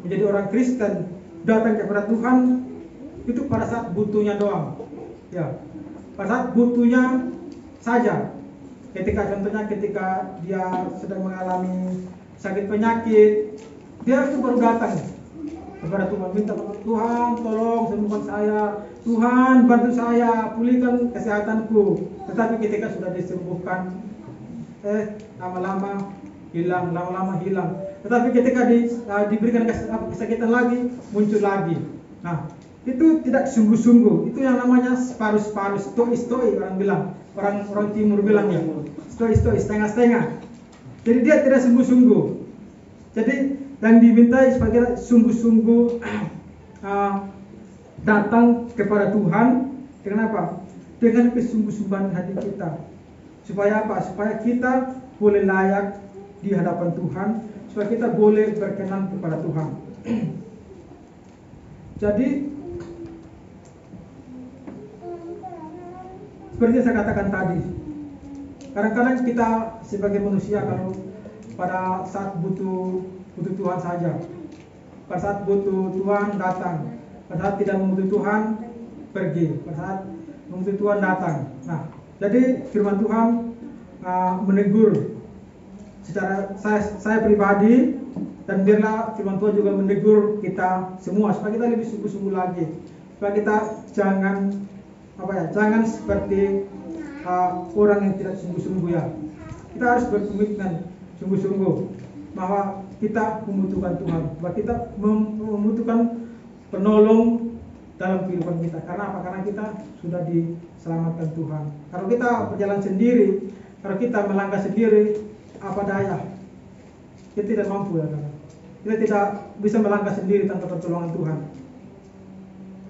menjadi orang Kristen datang kepada Tuhan itu pada saat butuhnya doang, ya, pada saat butuhnya saja. Contohnya ketika dia sedang mengalami sakit penyakit, dia itu baru datang kepada Tuhan, minta Tuhan tolong sembuhkan saya, Tuhan bantu saya pulihkan kesehatanku. Tetapi ketika sudah disembuhkan, lama-lama hilang. Tetapi ketika diberikan kesakitan lagi, muncul lagi. Nah, itu tidak sungguh-sungguh. Itu yang namanya separuh-separuh, stoi orang bilang. Orang timur bilang ya, stoi, setengah-setengah. Jadi dia tidak sungguh-sungguh. Jadi yang diminta supaya kita sungguh-sungguh datang kepada Tuhan. Dengan apa? Dengan kesungguh-sungguhan hati kita. Supaya apa? Supaya kita boleh layak di hadapan Tuhan, supaya kita boleh berkenan kepada Tuhan. Jadi seperti yang saya katakan tadi, kadang-kadang kita sebagai manusia kalau pada saat butuh Tuhan saja, pada saat butuh Tuhan datang, pada saat tidak membutuh Tuhan pergi, pada saat membutuh Tuhan datang. Nah, jadi firman Tuhan menegur secara saya pribadi, dan biarlah firman Tuhan juga menegur kita semua supaya kita lebih sungguh-sungguh lagi, supaya kita jangan seperti orang yang tidak sungguh-sungguh ya. Kita harus berkomitmen sungguh-sungguh bahwa kita membutuhkan Tuhan, bahwa kita membutuhkan penolong dalam kehidupan kita. Karena apa? Karena kita sudah diselamatkan Tuhan. Kalau kita berjalan sendiri, kalau kita melangkah sendiri, apa daya? Kita tidak mampu ya, kan? Kita tidak bisa melangkah sendiri tanpa pertolongan Tuhan.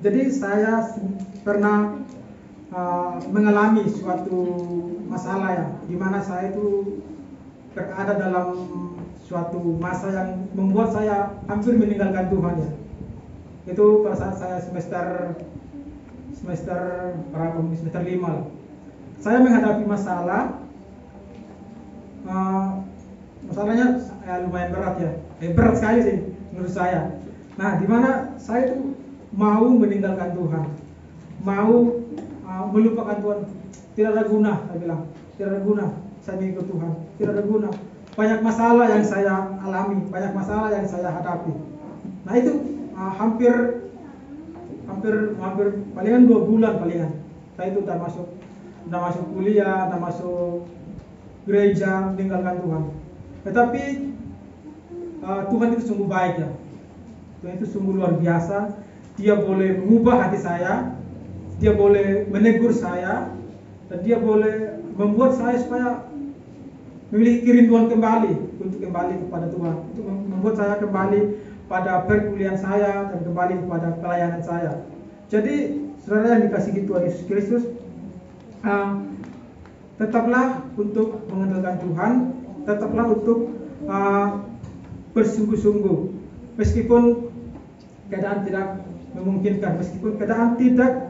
Jadi saya pernah mengalami suatu masalah ya, di mana saya itu berada dalam suatu masa yang membuat saya hampir meninggalkan Tuhan ya. Itu pada saat saya semester 5 lah. Saya menghadapi masalah, masalahnya lumayan berat ya, berat sekali sih menurut saya. Nah, di mana saya itu mau meninggalkan Tuhan, mau melupakan Tuhan. Tidak ada guna, saya bilang, tidak ada guna saya mengikut Tuhan, tidak ada guna. Banyak masalah yang saya alami, banyak masalah yang saya hadapi. Nah itu hampir palingan 2 bulan palingan. Saya itu udah masuk kuliah, udah masuk gereja, meninggalkan Tuhan. Tetapi Tuhan itu sungguh baik ya. Tuhan itu sungguh luar biasa. Dia boleh mengubah hati saya, dia boleh menegur saya, dan dia boleh membuat saya supaya memiliki kerinduan kembali untuk kembali kepada Tuhan, untuk membuat saya kembali pada perkuliahan saya dan kembali kepada pelayanan saya. Jadi saudara yang dikasihi Tuhan Yesus Kristus, tetaplah untuk mengandalkan Tuhan, tetaplah untuk bersungguh-sungguh meskipun keadaan tidak memungkinkan, meskipun keadaan tidak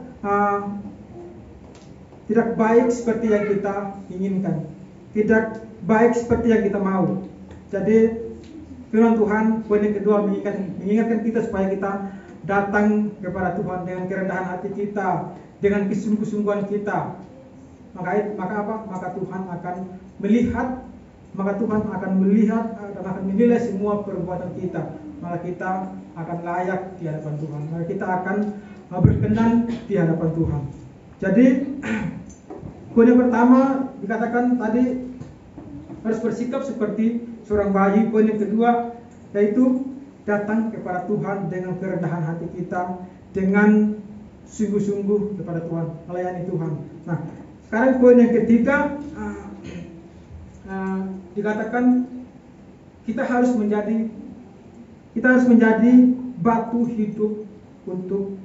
baik seperti yang kita inginkan, tidak baik seperti yang kita mau. Jadi firman Tuhan poin yang kedua mengingatkan kita supaya kita datang kepada Tuhan dengan kerendahan hati kita, dengan kesungguh-sungguhan kita. Maka Tuhan akan melihat, dan akan menilai semua perbuatan kita. Maka kita akan layak di hadapan Tuhan. Maka kita akan berkenan di hadapan Tuhan. Jadi poin yang pertama dikatakan tadi harus bersikap seperti seorang bayi. Poin yang kedua yaitu datang kepada Tuhan dengan kerendahan hati kita, dengan sungguh-sungguh kepada Tuhan, melayani Tuhan. Nah, sekarang poin yang ketiga dikatakan kita harus menjadi batu hidup untuk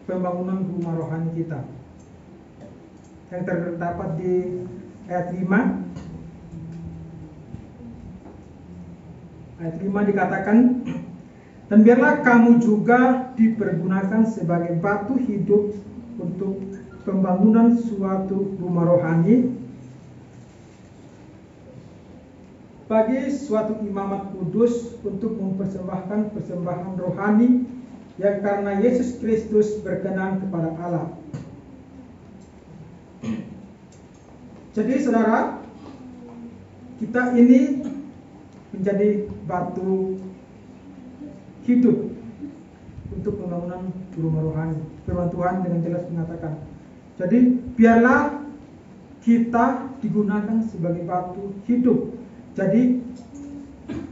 pembangunan rumah rohani kita. Yang terdapat di ayat 5. Ayat 5 dikatakan, dan biarlah kamu juga dipergunakan sebagai batu hidup untuk pembangunan suatu rumah rohani bagi suatu imamat kudus untuk mempersembahkan persembahan rohani yang karena Yesus Kristus berkenan kepada Allah. Jadi saudara, kita ini menjadi batu hidup untuk pembangunan rumah rohani. Firman Tuhan dengan jelas mengatakan, jadi biarlah kita digunakan sebagai batu hidup. Jadi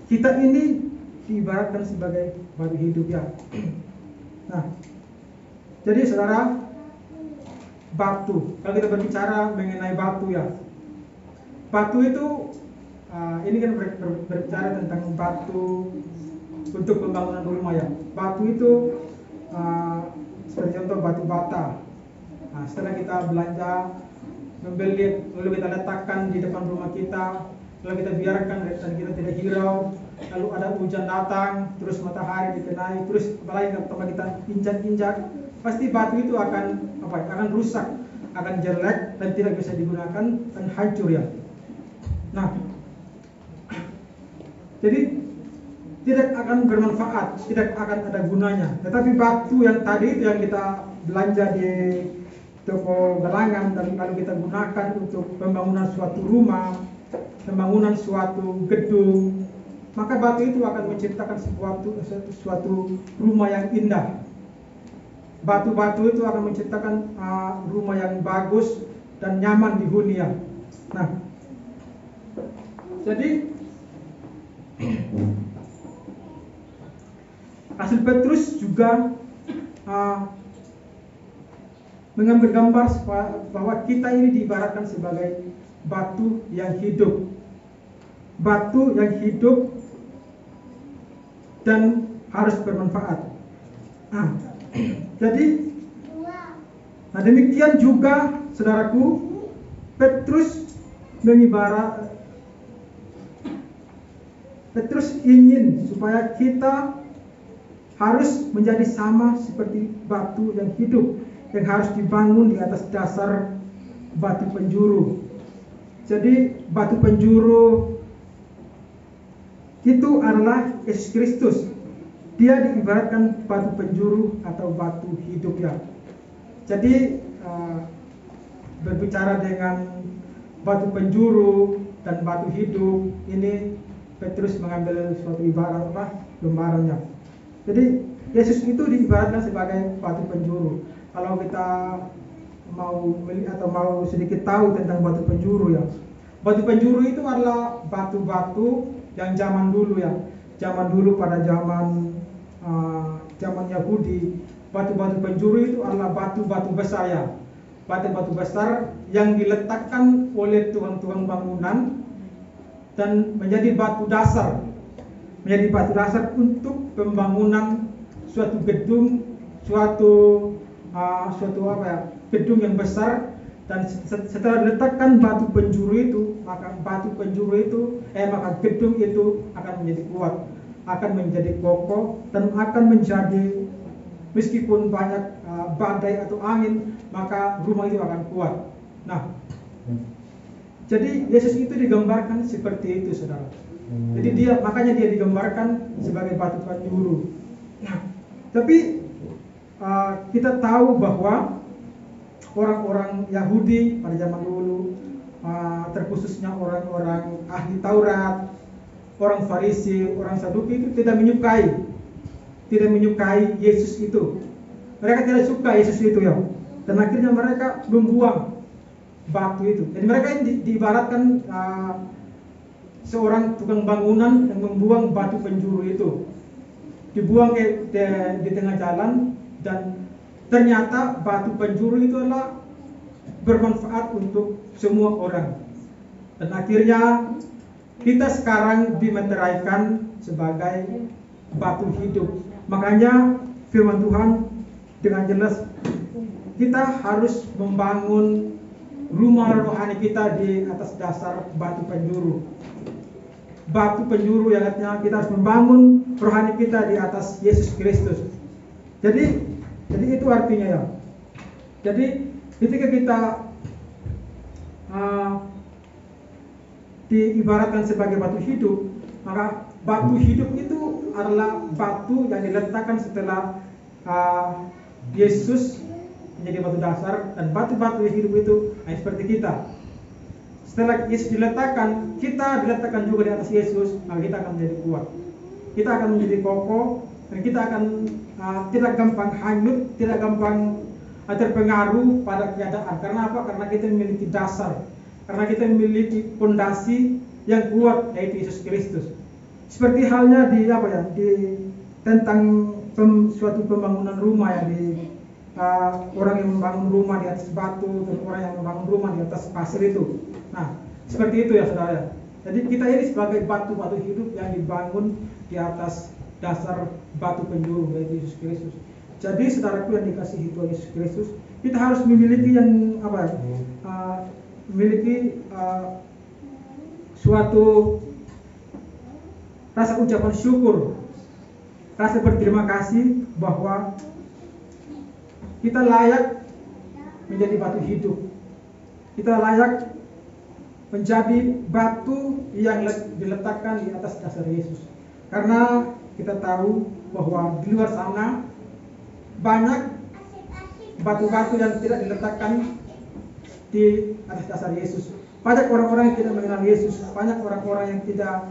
kita ini diibaratkan sebagai batu hidup ya. Nah, jadi saudara, batu, kalau kita berbicara mengenai batu ya, batu itu ini kan berbicara tentang batu untuk pembangunan rumah ya. Batu itu seperti contoh batu bata. Nah, setelah kita belanja, membeli, lalu kita letakkan di depan rumah kita, lalu kita biarkan dan kita tidak hirau, lalu ada hujan datang, terus matahari dikenai, terus apalagi kalau kita injak-injak, pasti batu itu akan rusak, akan jelek dan tidak bisa digunakan dan hancur ya. Nah, jadi tidak akan bermanfaat, tidak akan ada gunanya. Tetapi batu yang tadi itu yang kita belanja di toko galangan dan lalu kita gunakan untuk pembangunan suatu rumah, pembangunan suatu gedung, maka batu itu akan menciptakan suatu rumah yang indah. Batu-batu itu akan menciptakan rumah yang bagus dan nyaman dihuni ya. Nah, jadi Rasul Petrus juga mengambil gambar bahwa kita ini diibaratkan sebagai batu yang hidup. Batu yang hidup dan harus bermanfaat. Jadi demikian juga saudaraku, Petrus ingin supaya kita harus menjadi sama seperti batu yang hidup, yang harus dibangun di atas dasar batu penjuru. Jadi batu penjuru itu adalah Yesus Kristus. Dia diibaratkan batu penjuru atau batu hidup ya. Jadi berbicara dengan batu penjuru dan batu hidup, ini Petrus mengambil suatu ibarat gambarannya. Jadi Yesus itu diibaratkan sebagai batu penjuru. Kalau kita mau sedikit tahu tentang batu penjuru ya. Batu penjuru itu adalah batu-batu yang zaman dulu ya. Zaman dulu pada zaman Yahudi, batu-batu penjuru itu adalah batu-batu besar ya. Batu-batu besar yang diletakkan oleh tuan-tuan bangunan dan menjadi batu dasar. Menjadi batu dasar untuk pembangunan suatu gedung, gedung yang besar. Dan setelah diletakkan batu penjuru itu, maka gedung itu akan menjadi kuat, akan menjadi kokoh dan akan menjadi, meskipun banyak badai atau angin, maka rumah itu akan kuat. Nah, jadi Yesus itu digambarkan seperti itu, saudara. Jadi makanya dia digambarkan sebagai batu penjuru. Nah, tapi kita tahu bahwa orang-orang Yahudi pada zaman dulu, terkhususnya orang-orang ahli Taurat, orang Farisi, orang Saduki itu tidak menyukai Yesus itu. Mereka tidak suka Yesus itu ya. Dan akhirnya mereka membuang batu itu. Jadi mereka ini diibaratkan seorang tukang bangunan yang membuang batu penjuru itu. Dibuang di tengah jalan, dan ternyata batu penjuru itu adalah bermanfaat untuk semua orang. Dan akhirnya kita sekarang dimeteraikan sebagai batu hidup. Makanya firman Tuhan dengan jelas, kita harus membangun rumah rohani kita di atas dasar batu penjuru. Batu penjuru yang artinya kita harus membangun rohani kita di atas Yesus Kristus. Jadi itu artinya ya. Jadi ketika kita diibaratkan sebagai batu hidup, maka batu hidup itu adalah batu yang diletakkan setelah Yesus menjadi batu dasar, dan batu-batu yang hidup itu seperti kita. Setelah Yesus diletakkan, kita diletakkan juga di atas Yesus, maka kita akan menjadi kuat. Kita akan menjadi kokoh, dan kita akan tidak gampang hanyut, tidak gampang terpengaruh pada keadaan. Karena apa? Karena kita memiliki dasar, karena kita memiliki fondasi yang kuat, yaitu Yesus Kristus. Seperti halnya tentang suatu pembangunan rumah yang orang yang membangun rumah di atas batu dan orang yang membangun rumah di atas pasir itu. Nah, seperti itu ya saudara. Jadi kita ini sebagai batu-batu hidup yang dibangun di atas dasar batu penjuru, yaitu Yesus Kristus. Jadi saudaraku yang dikasihi Tuhan Yesus Kristus, kita harus memiliki yang memiliki suatu rasa ucapan syukur, rasa berterima kasih bahwa kita layak menjadi batu hidup. Kita layak menjadi batu yang diletakkan di atas dasar Yesus. Karena kita tahu bahwa di luar sana banyak batu-batu yang tidak diletakkan di atas dasar Yesus. Banyak orang-orang yang tidak mengenal Yesus, banyak orang-orang yang tidak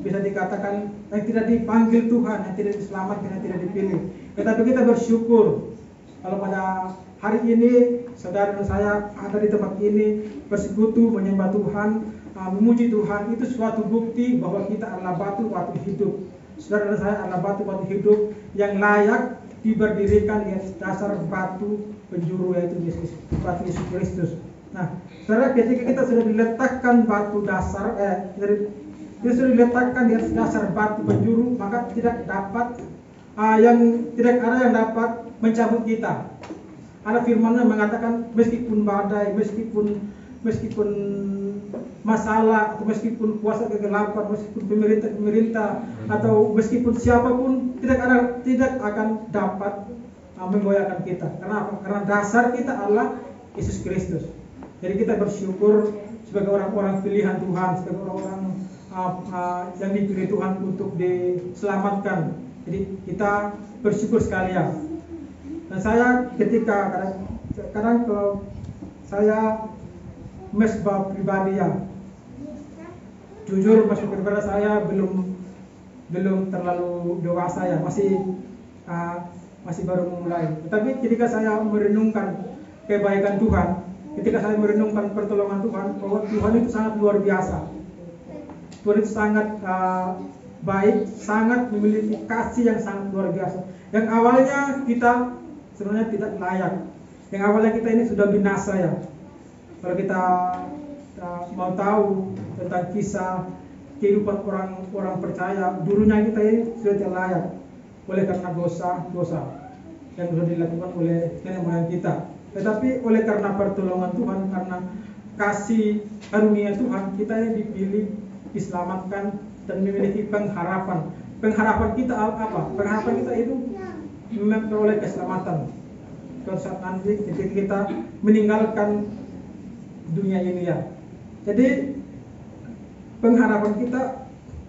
bisa dikatakan yang tidak dipanggil Tuhan, yang tidak diselamatkan, yang tidak dipilih. Tetapi kita bersyukur kalau pada hari ini saudara dan saya ada di tempat ini bersekutu menyembah Tuhan, memuji Tuhan. Itu suatu bukti bahwa kita adalah batu-batu hidup. Saudara dan saya adalah batu-batu hidup yang layak diberdirikan di dasar batu penjuru, yaitu batu Yesus Kristus. Nah, saudara, ketika kita sudah diletakkan batu dasar, kita sudah diletakkan di atas dasar batu penjuru, maka tidak ada yang dapat mencabut kita. Ada firman yang mengatakan meskipun badai, meskipun masalah, atau meskipun kuasa kegelapan, meskipun pemerintah atau meskipun siapapun tidak akan dapat menggoyahkan kita. Karena apa? Karena dasar kita adalah Yesus Kristus. Jadi kita bersyukur sebagai orang-orang pilihan Tuhan, sebagai orang-orang yang dipilih Tuhan untuk diselamatkan. Jadi kita bersyukur sekali ya. Dan saya kadang saya mesbah pribadi ya, jujur mesbah pribadi saya belum terlalu dewasa ya, masih baru memulai. Tetapi ketika saya merenungkan kebaikan Tuhan, ketika saya merenungkan pertolongan Tuhan, bahwa Tuhan itu sangat luar biasa. Tuhan itu sangat baik, sangat memiliki kasih yang sangat luar biasa. Yang awalnya kita sebenarnya tidak layak, yang awalnya kita ini sudah binasa ya. Kalau kita mau tahu tentang kisah kehidupan orang percaya, dulunya kita ini sudah tidak layak oleh karena dosa yang sudah dilakukan oleh nenek moyang kita. Tetapi oleh karena pertolongan Tuhan, karena kasih karunia Tuhan, kita yang dipilih, diselamatkan, dan memiliki pengharapan. pengharapan kita apa? Pengharapan kita itu memperoleh keselamatan. Suatu saat nanti ketika kita meninggalkan dunia ini ya. Jadi pengharapan kita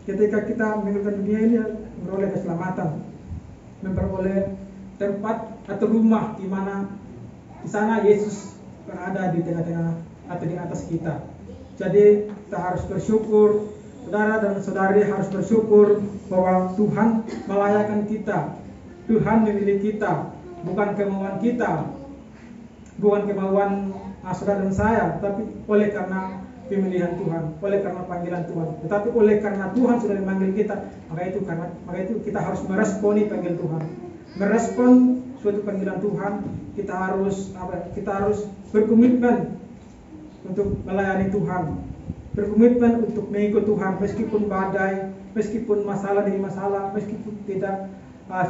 ketika kita meninggalkan dunia ini memperoleh keselamatan, memperoleh tempat atau rumah di mana di sana Yesus berada di tengah-tengah atau di atas kita. Jadi kita harus bersyukur, saudara dan saudari harus bersyukur bahwa Tuhan melayakkan kita, Tuhan memilih kita, bukan kemauan kita, bukan kemauan saudara dan saya, tapi oleh karena pemilihan Tuhan, oleh karena panggilan Tuhan. Tetapi oleh karena Tuhan sudah memanggil kita, maka itu kita harus meresponi panggilan Tuhan, merespon suatu panggilan Tuhan. Kita harus berkomitmen untuk melayani Tuhan, berkomitmen untuk mengikut Tuhan meskipun badai, meskipun masalah demi masalah, meskipun tidak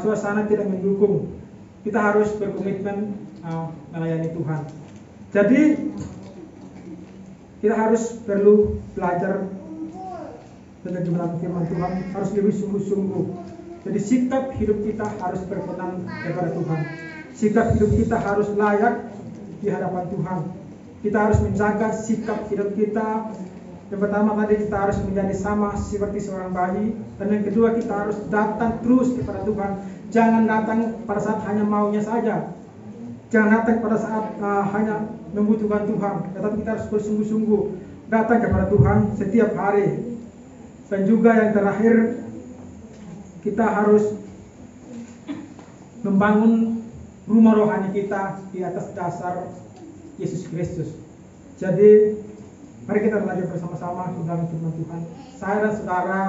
suasana tidak mendukung. Kita harus berkomitmen melayani Tuhan. Jadi kita harus perlu belajar tentang jumlah firman Tuhan, harus lebih sungguh-sungguh. Jadi sikap hidup kita harus berkenan kepada Tuhan. Sikap hidup kita harus layak di hadapan Tuhan. Kita harus menjaga sikap hidup kita. Yang pertama tadi kita harus menjadi sama seperti seorang bayi. Dan yang kedua kita harus datang terus kepada Tuhan. Jangan datang pada saat hanya maunya saja. Jangan datang pada saat hanya membutuhkan Tuhan. Tetapi kita harus bersungguh-sungguh datang kepada Tuhan setiap hari. Dan juga yang terakhir, kita harus membangun rumah rohani kita di atas dasar Yesus Kristus. Jadi mari kita belajar bersama-sama tentang firman Tuhan. Saya dan saudara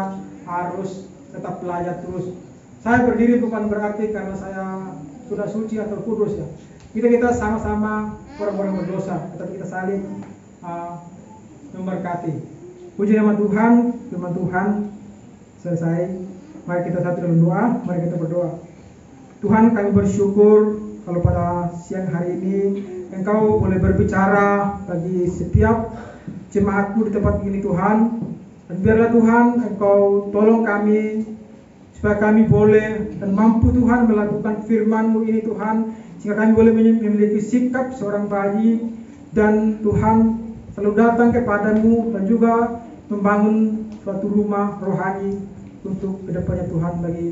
harus tetap belajar terus. Saya berdiri bukan berarti karena saya sudah suci atau kudus ya. Kita sama-sama orang-orang berdosa, tetapi kita saling memberkati. Puji nama Tuhan, firman Tuhan selesai. Mari kita satu dalam doa, mari kita berdoa. Tuhan, kami bersyukur kalau pada siang hari ini Engkau boleh berbicara bagi setiap jemaat-Mu di tempat ini Tuhan. Dan biarlah Tuhan Engkau tolong kami supaya kami boleh dan mampu Tuhan melakukan firman-Mu ini Tuhan, sehingga kami boleh memiliki sikap seorang bayi dan Tuhan selalu datang kepadamu dan juga membangun suatu rumah rohani untuk kedepannya Tuhan bagi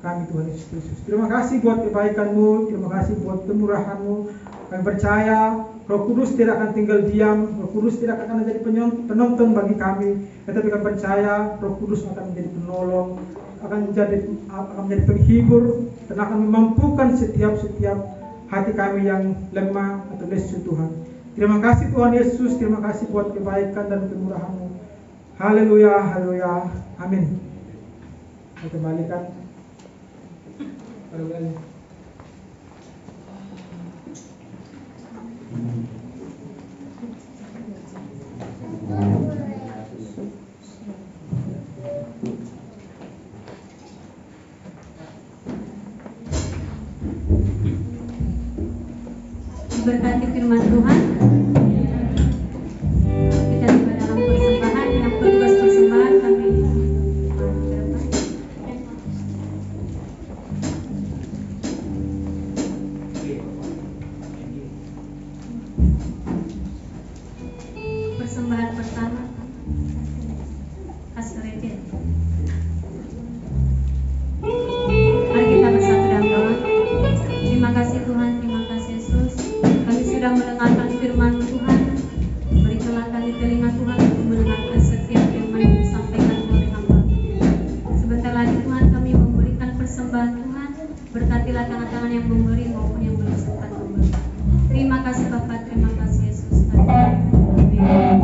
kami Tuhan Yesus Kristus. Terima kasih buat kebaikan-Mu, terima kasih buat kemurahan-Mu. Kami percaya Roh Kudus tidak akan tinggal diam, Roh Kudus tidak akan menjadi penonton bagi kami, tetapi kami percaya Roh Kudus akan menjadi penolong, akan menjadi penghibur, dan akan memampukan setiap hati kami yang lemah atau lesu Tuhan. Terima kasih Tuhan Yesus, terima kasih buat kebaikan dan kemurahan-Mu. Haleluya, haleluya, amin. Kita kembalikan. Berkati firman Tuhan. Kita tiba dalam persembahan yang petugas persembahan kami. Persembahan pertama khas gereja. Mari kita bersatu dalam doa. Terima kasih Tuhan, terima kasih Yesus. Kami sudah mendengarkan firman Tuhan. Berikanlah kami telinga Tuhan untuk mendengarkan setiap firman yang disampaikan oleh hamba. Sebentar lagi Tuhan kami memberikan persembahan Tuhan. Berkatilah tangan-tangan yang memberi maupun yang belum sempat memberi. Terima kasih Bapa, terima kasih Yesus. Amin.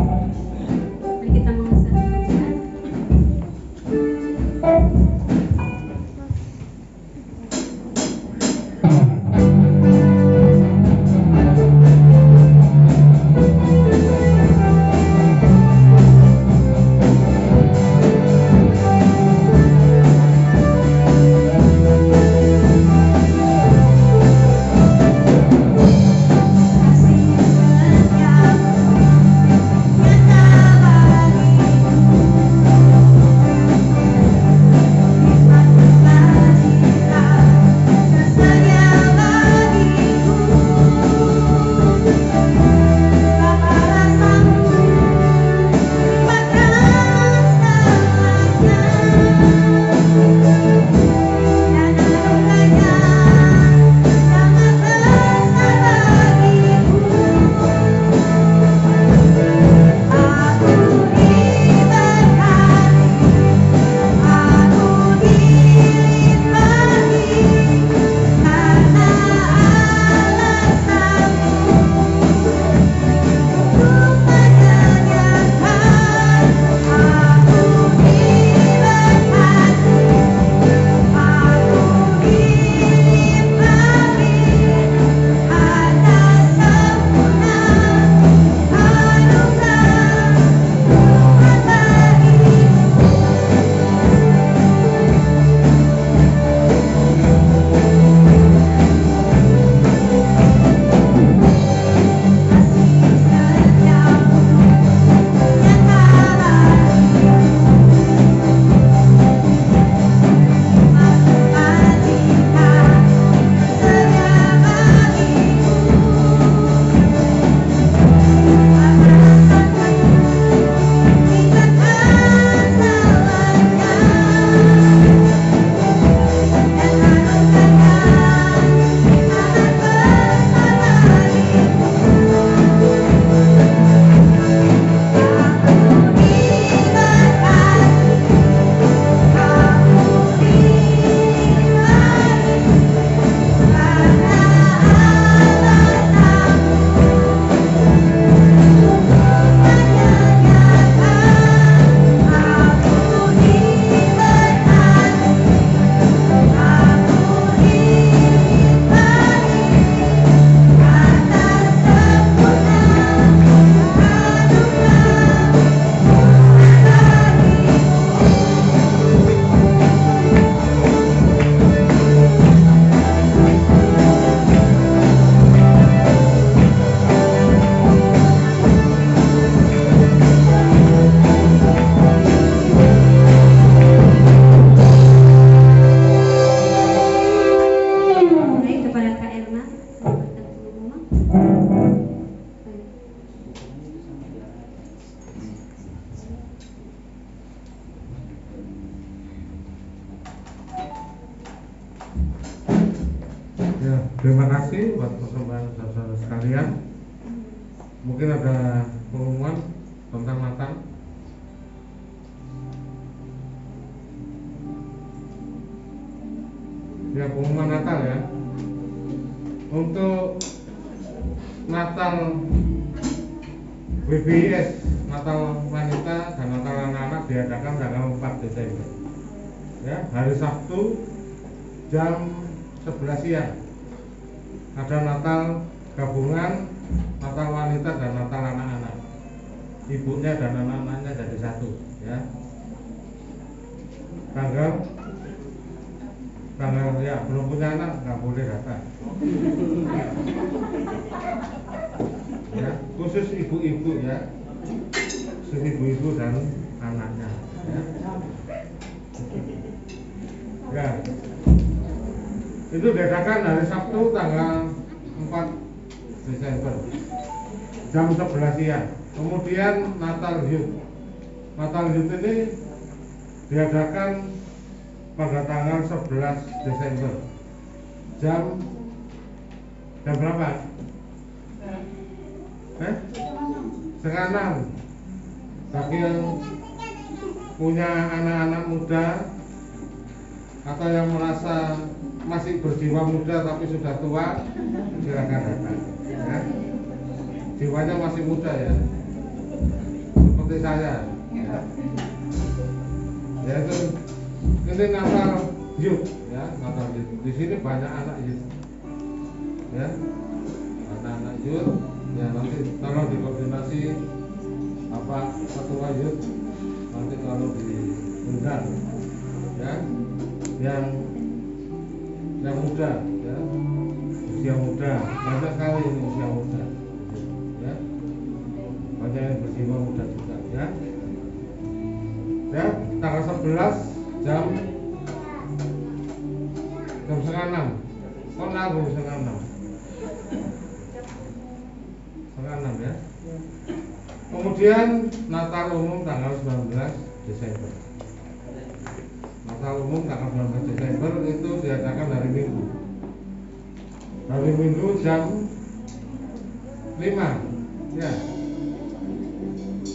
Mari kita mengucapkan pujian. Kasih setia Ya, terima kasih buat persembahan saudara sekalian. Mungkin ada pengumuman tentang Natal. Ya, pengumuman Natal ya. Untuk Natal WBIS, Natal wanita dan Natal anak-anak diadakan tanggal 4 Desember. Ya, hari Sabtu jam 11 siang. Ada Natal gabungan, Natal wanita dan Natal anak-anak. Ibunya dan anak-anaknya jadi satu, ya. Tanggal ya, belum punya anak nggak boleh datang. Ya, khusus ibu-ibu ya, khusus ibu-ibu dan anaknya. Ya. Itu diadakan hari Sabtu tanggal 4 Desember jam 11 siang. Kemudian Natal Youth. Natal Youth ini diadakan pada tanggal 11 Desember jam berapa? Setengah 6. Bagi yang punya anak-anak muda atau yang merasa masih berjiwa muda tapi sudah tua, silakan datang. Ya. Jiwanya masih muda ya, seperti saya. Ya. Yaitu ini Natal Youth, ya, Natal Youth. Di sini banyak anak youth, ya, anak-anak youth. Ya, nanti tolong dikoordinasi apa ketua youth nanti kalau diundang, ya, yang muda, ya, usia muda, banyak sekali ini usia muda, ya, banyak yang berjiwa muda juga, ya. Ya, tanggal 11 jam setengah 6. Kok nanggung setengah 6? Setengah 6 ya. Kemudian Natal umum tanggal 19 Desember. Natal umum tanggal 19 Desember itu diadakan hari Minggu. Hari Minggu jam 5. Ya.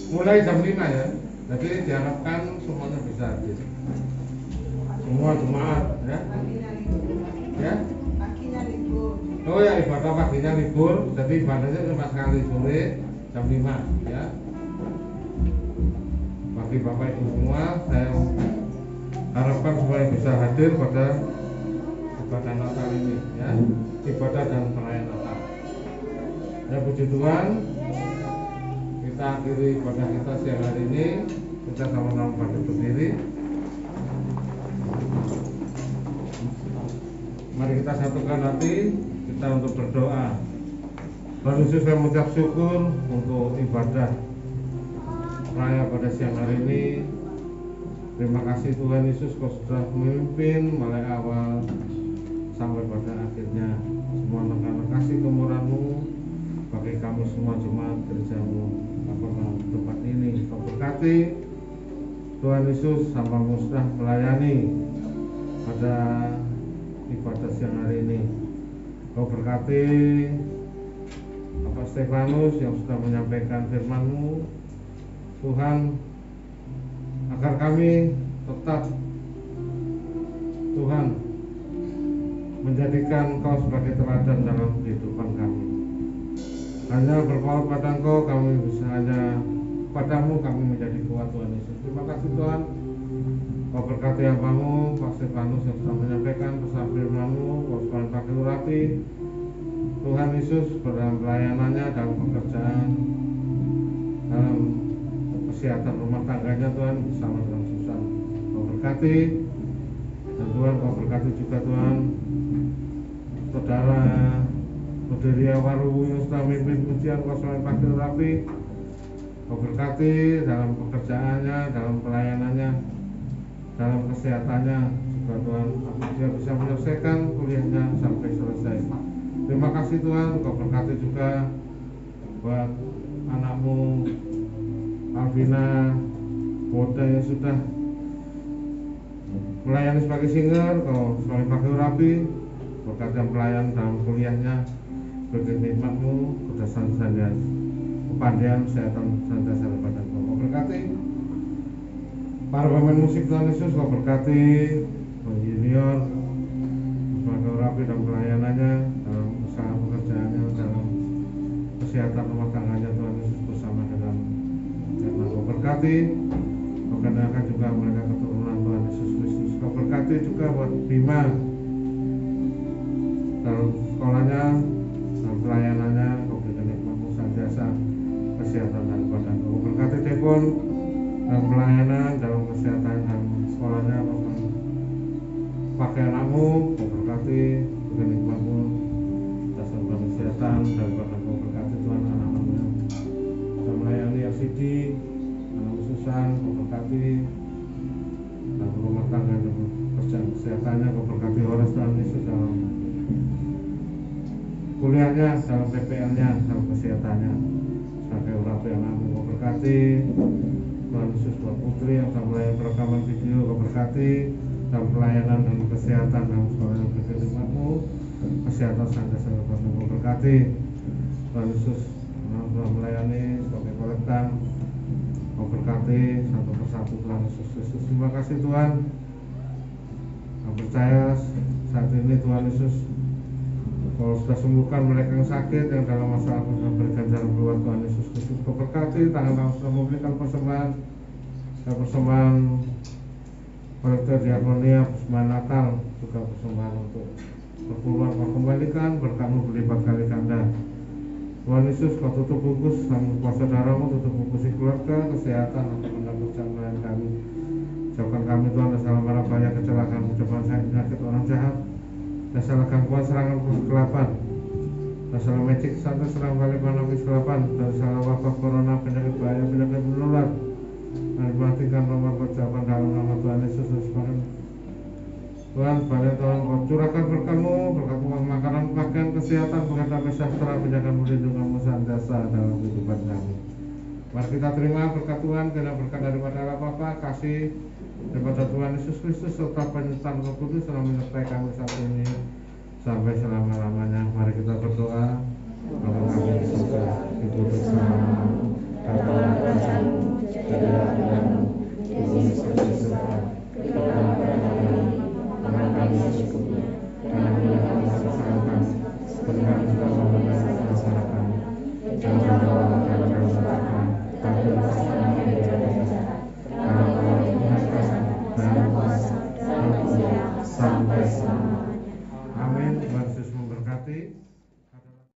Mulai jam 5 ya. Jadi diharapkan semuanya bisa hadir. Semua jemaat ya. Ya. Oh ya, ibadah paginya libur, jadi ibadahnya cuma sekali sore jam 5 ya. Bagi Bapak Ibu semua, saya harapkan supaya bisa hadir pada ibadah Natal ini ya, ibadah dan perayaan Natal. Ya, puji Tuhan, kita akhiri ibadah kita siang hari ini. Kita sama-sama pada berdiri. Mari kita satukan hati kita untuk berdoa. Tuhan Yesus, saya mengucap syukur untuk ibadah raya pada siang hari ini. Terima kasih Tuhan Yesus, Kau sudah memimpin mulai awal sampai pada akhirnya. Semua karena kasih kemurahan-Mu bagi kami semua jemaat gereja-Mu di tempat ini. Kau berkati Tuhan Yesus, hamba-Mu sudah melayani pada ibadah siang hari ini. Kau berkati Bapak Stefanus yang sudah menyampaikan firman-Mu, Tuhan, agar kami tetap Tuhan menjadikan Kau sebagai teladan dalam kehidupan kami. Hanya berpaut pada Engkau kami bisa, hanya padamu kami menjadi kuat Tuhan Yesus. Terima kasih Tuhan. Kau berkati hamba-Mu Pak Stefanus yang sudah menyampaikan pesan firman-Mu. Kau sekalian pakai urapi Tuhan Yesus dalam pelayanannya, dalam pekerjaan, dalam kesehatan rumah tangganya Tuhan, bersama dengan Susan. Kau berkati, dan Tuhan Kau berkati juga Tuhan saudara Moderia Waru yang sudah memimpin pujian. Kau sekalian pakai urapi, Kau berkati dalam pekerjaannya, dalam pelayanannya, dalam kesehatannya juga Tuhan, dia bisa menyelesaikan kuliahnya sampai selesai. Terima kasih Tuhan. Kau berkati juga buat anak-Mu Alvina Boda yang sudah melayani sebagai singer. Kau selalu pakai urapi, berkati pelayan dalam kuliahnya, beri nikmat-Mu, kedasan dan kepandian, kesehatan, senantiasa daripada Engkau. Kau berkati para pemain musik Tuhan Yesus, Kau berkati junior, sebagai rapi dalam pelayanannya, dalam usaha pekerjaannya, dalam kesehatan rumah tangganya Tuhan Yesus bersama dengan firman. Kau berkati, Kau kenakan juga mereka keturunan Tuhan Yesus Kristus. Kau berkati juga buat Bima dalam sekolahnya, dalam pelayanannya, Kau berikan nikmat-Mu senantiasa kesehatan daripada Engkau. Kau berkati Depon dalam pelayanan, dalam kesehatan dan sekolahnya, Kau pakai anak-Mu, Kau berkati berikan nikmat-Mu dasar kesehatan daripada Engkau. Berkati Tuhan anak-anaknya dalam melayani RCD, anak Susan, Kau berkati dalam rumah tangga dan kerjaan kesehatannya. Kau berkati Horas Tuhan Yesus dalam kuliahnya, dalam PPL-nya, dalam kesehatannya, sebagai urapi anak-Mu. Kau berkati Tuhan Yesus buat Putri yang dalam melayani perekaman video. Kau berkati dalam pelayanan dan kesehatan dalam sekolah yang berikan nikmat-Mu, kesehatan senantiasa daripada Engkau. Berkati Tuhan Yesus dalam melayani sebagai kolektan. Kau berkati satu persatu Tuhan Yesus Kristus. Terima kasih Tuhan. Kau percaya saat ini Tuhan Yesus, Kau sudah sembuhkan mereka yang sakit, yang dalam masalah Kau sudah berikan jalan keluar Tuhan Yesus Kristus. Kau berkati tangan-tangan sudah memberikan persembahan dan persembahan kolektor diakonia, persembahan Natal, juga persembahan untuk perpuluhan. Kau kembalikan berkat-Mu berlipat kali ganda. Tuhan Yesus, Kau tutup bungkus sama kuasa darah-Mu, tutup bungkus keluarga, kesehatan untuk mendapat jaminan kami. Jauhkan kami Tuhan dari salah marah bahaya, kecelakaan, ucapan saya, penyakit orang jahat, dan salah gangguan serangan kegelapan, dan salah magic, satu serang balik manapis kegelapan, dan salah wabah corona, penyakit bahaya, penyakit menular, dan dimatikan nomor perjalanan dalam nama Tuhan Yesus Kristus. Tuhan, pada Tuhan, Kau curahkan berkat-Mu, berkat uang makanan, pakaian, kesehatan, berkat damai sejahtera, penjagaan perlindungan-Mu senantiasa dalam kehidupan kami. Mari kita terima berkat Tuhan, karena berkat daripada Allah Bapa, kasih daripada Tuhan Yesus Kristus, serta penyertaan Roh Kudus telah menyertai kami saat ini sampai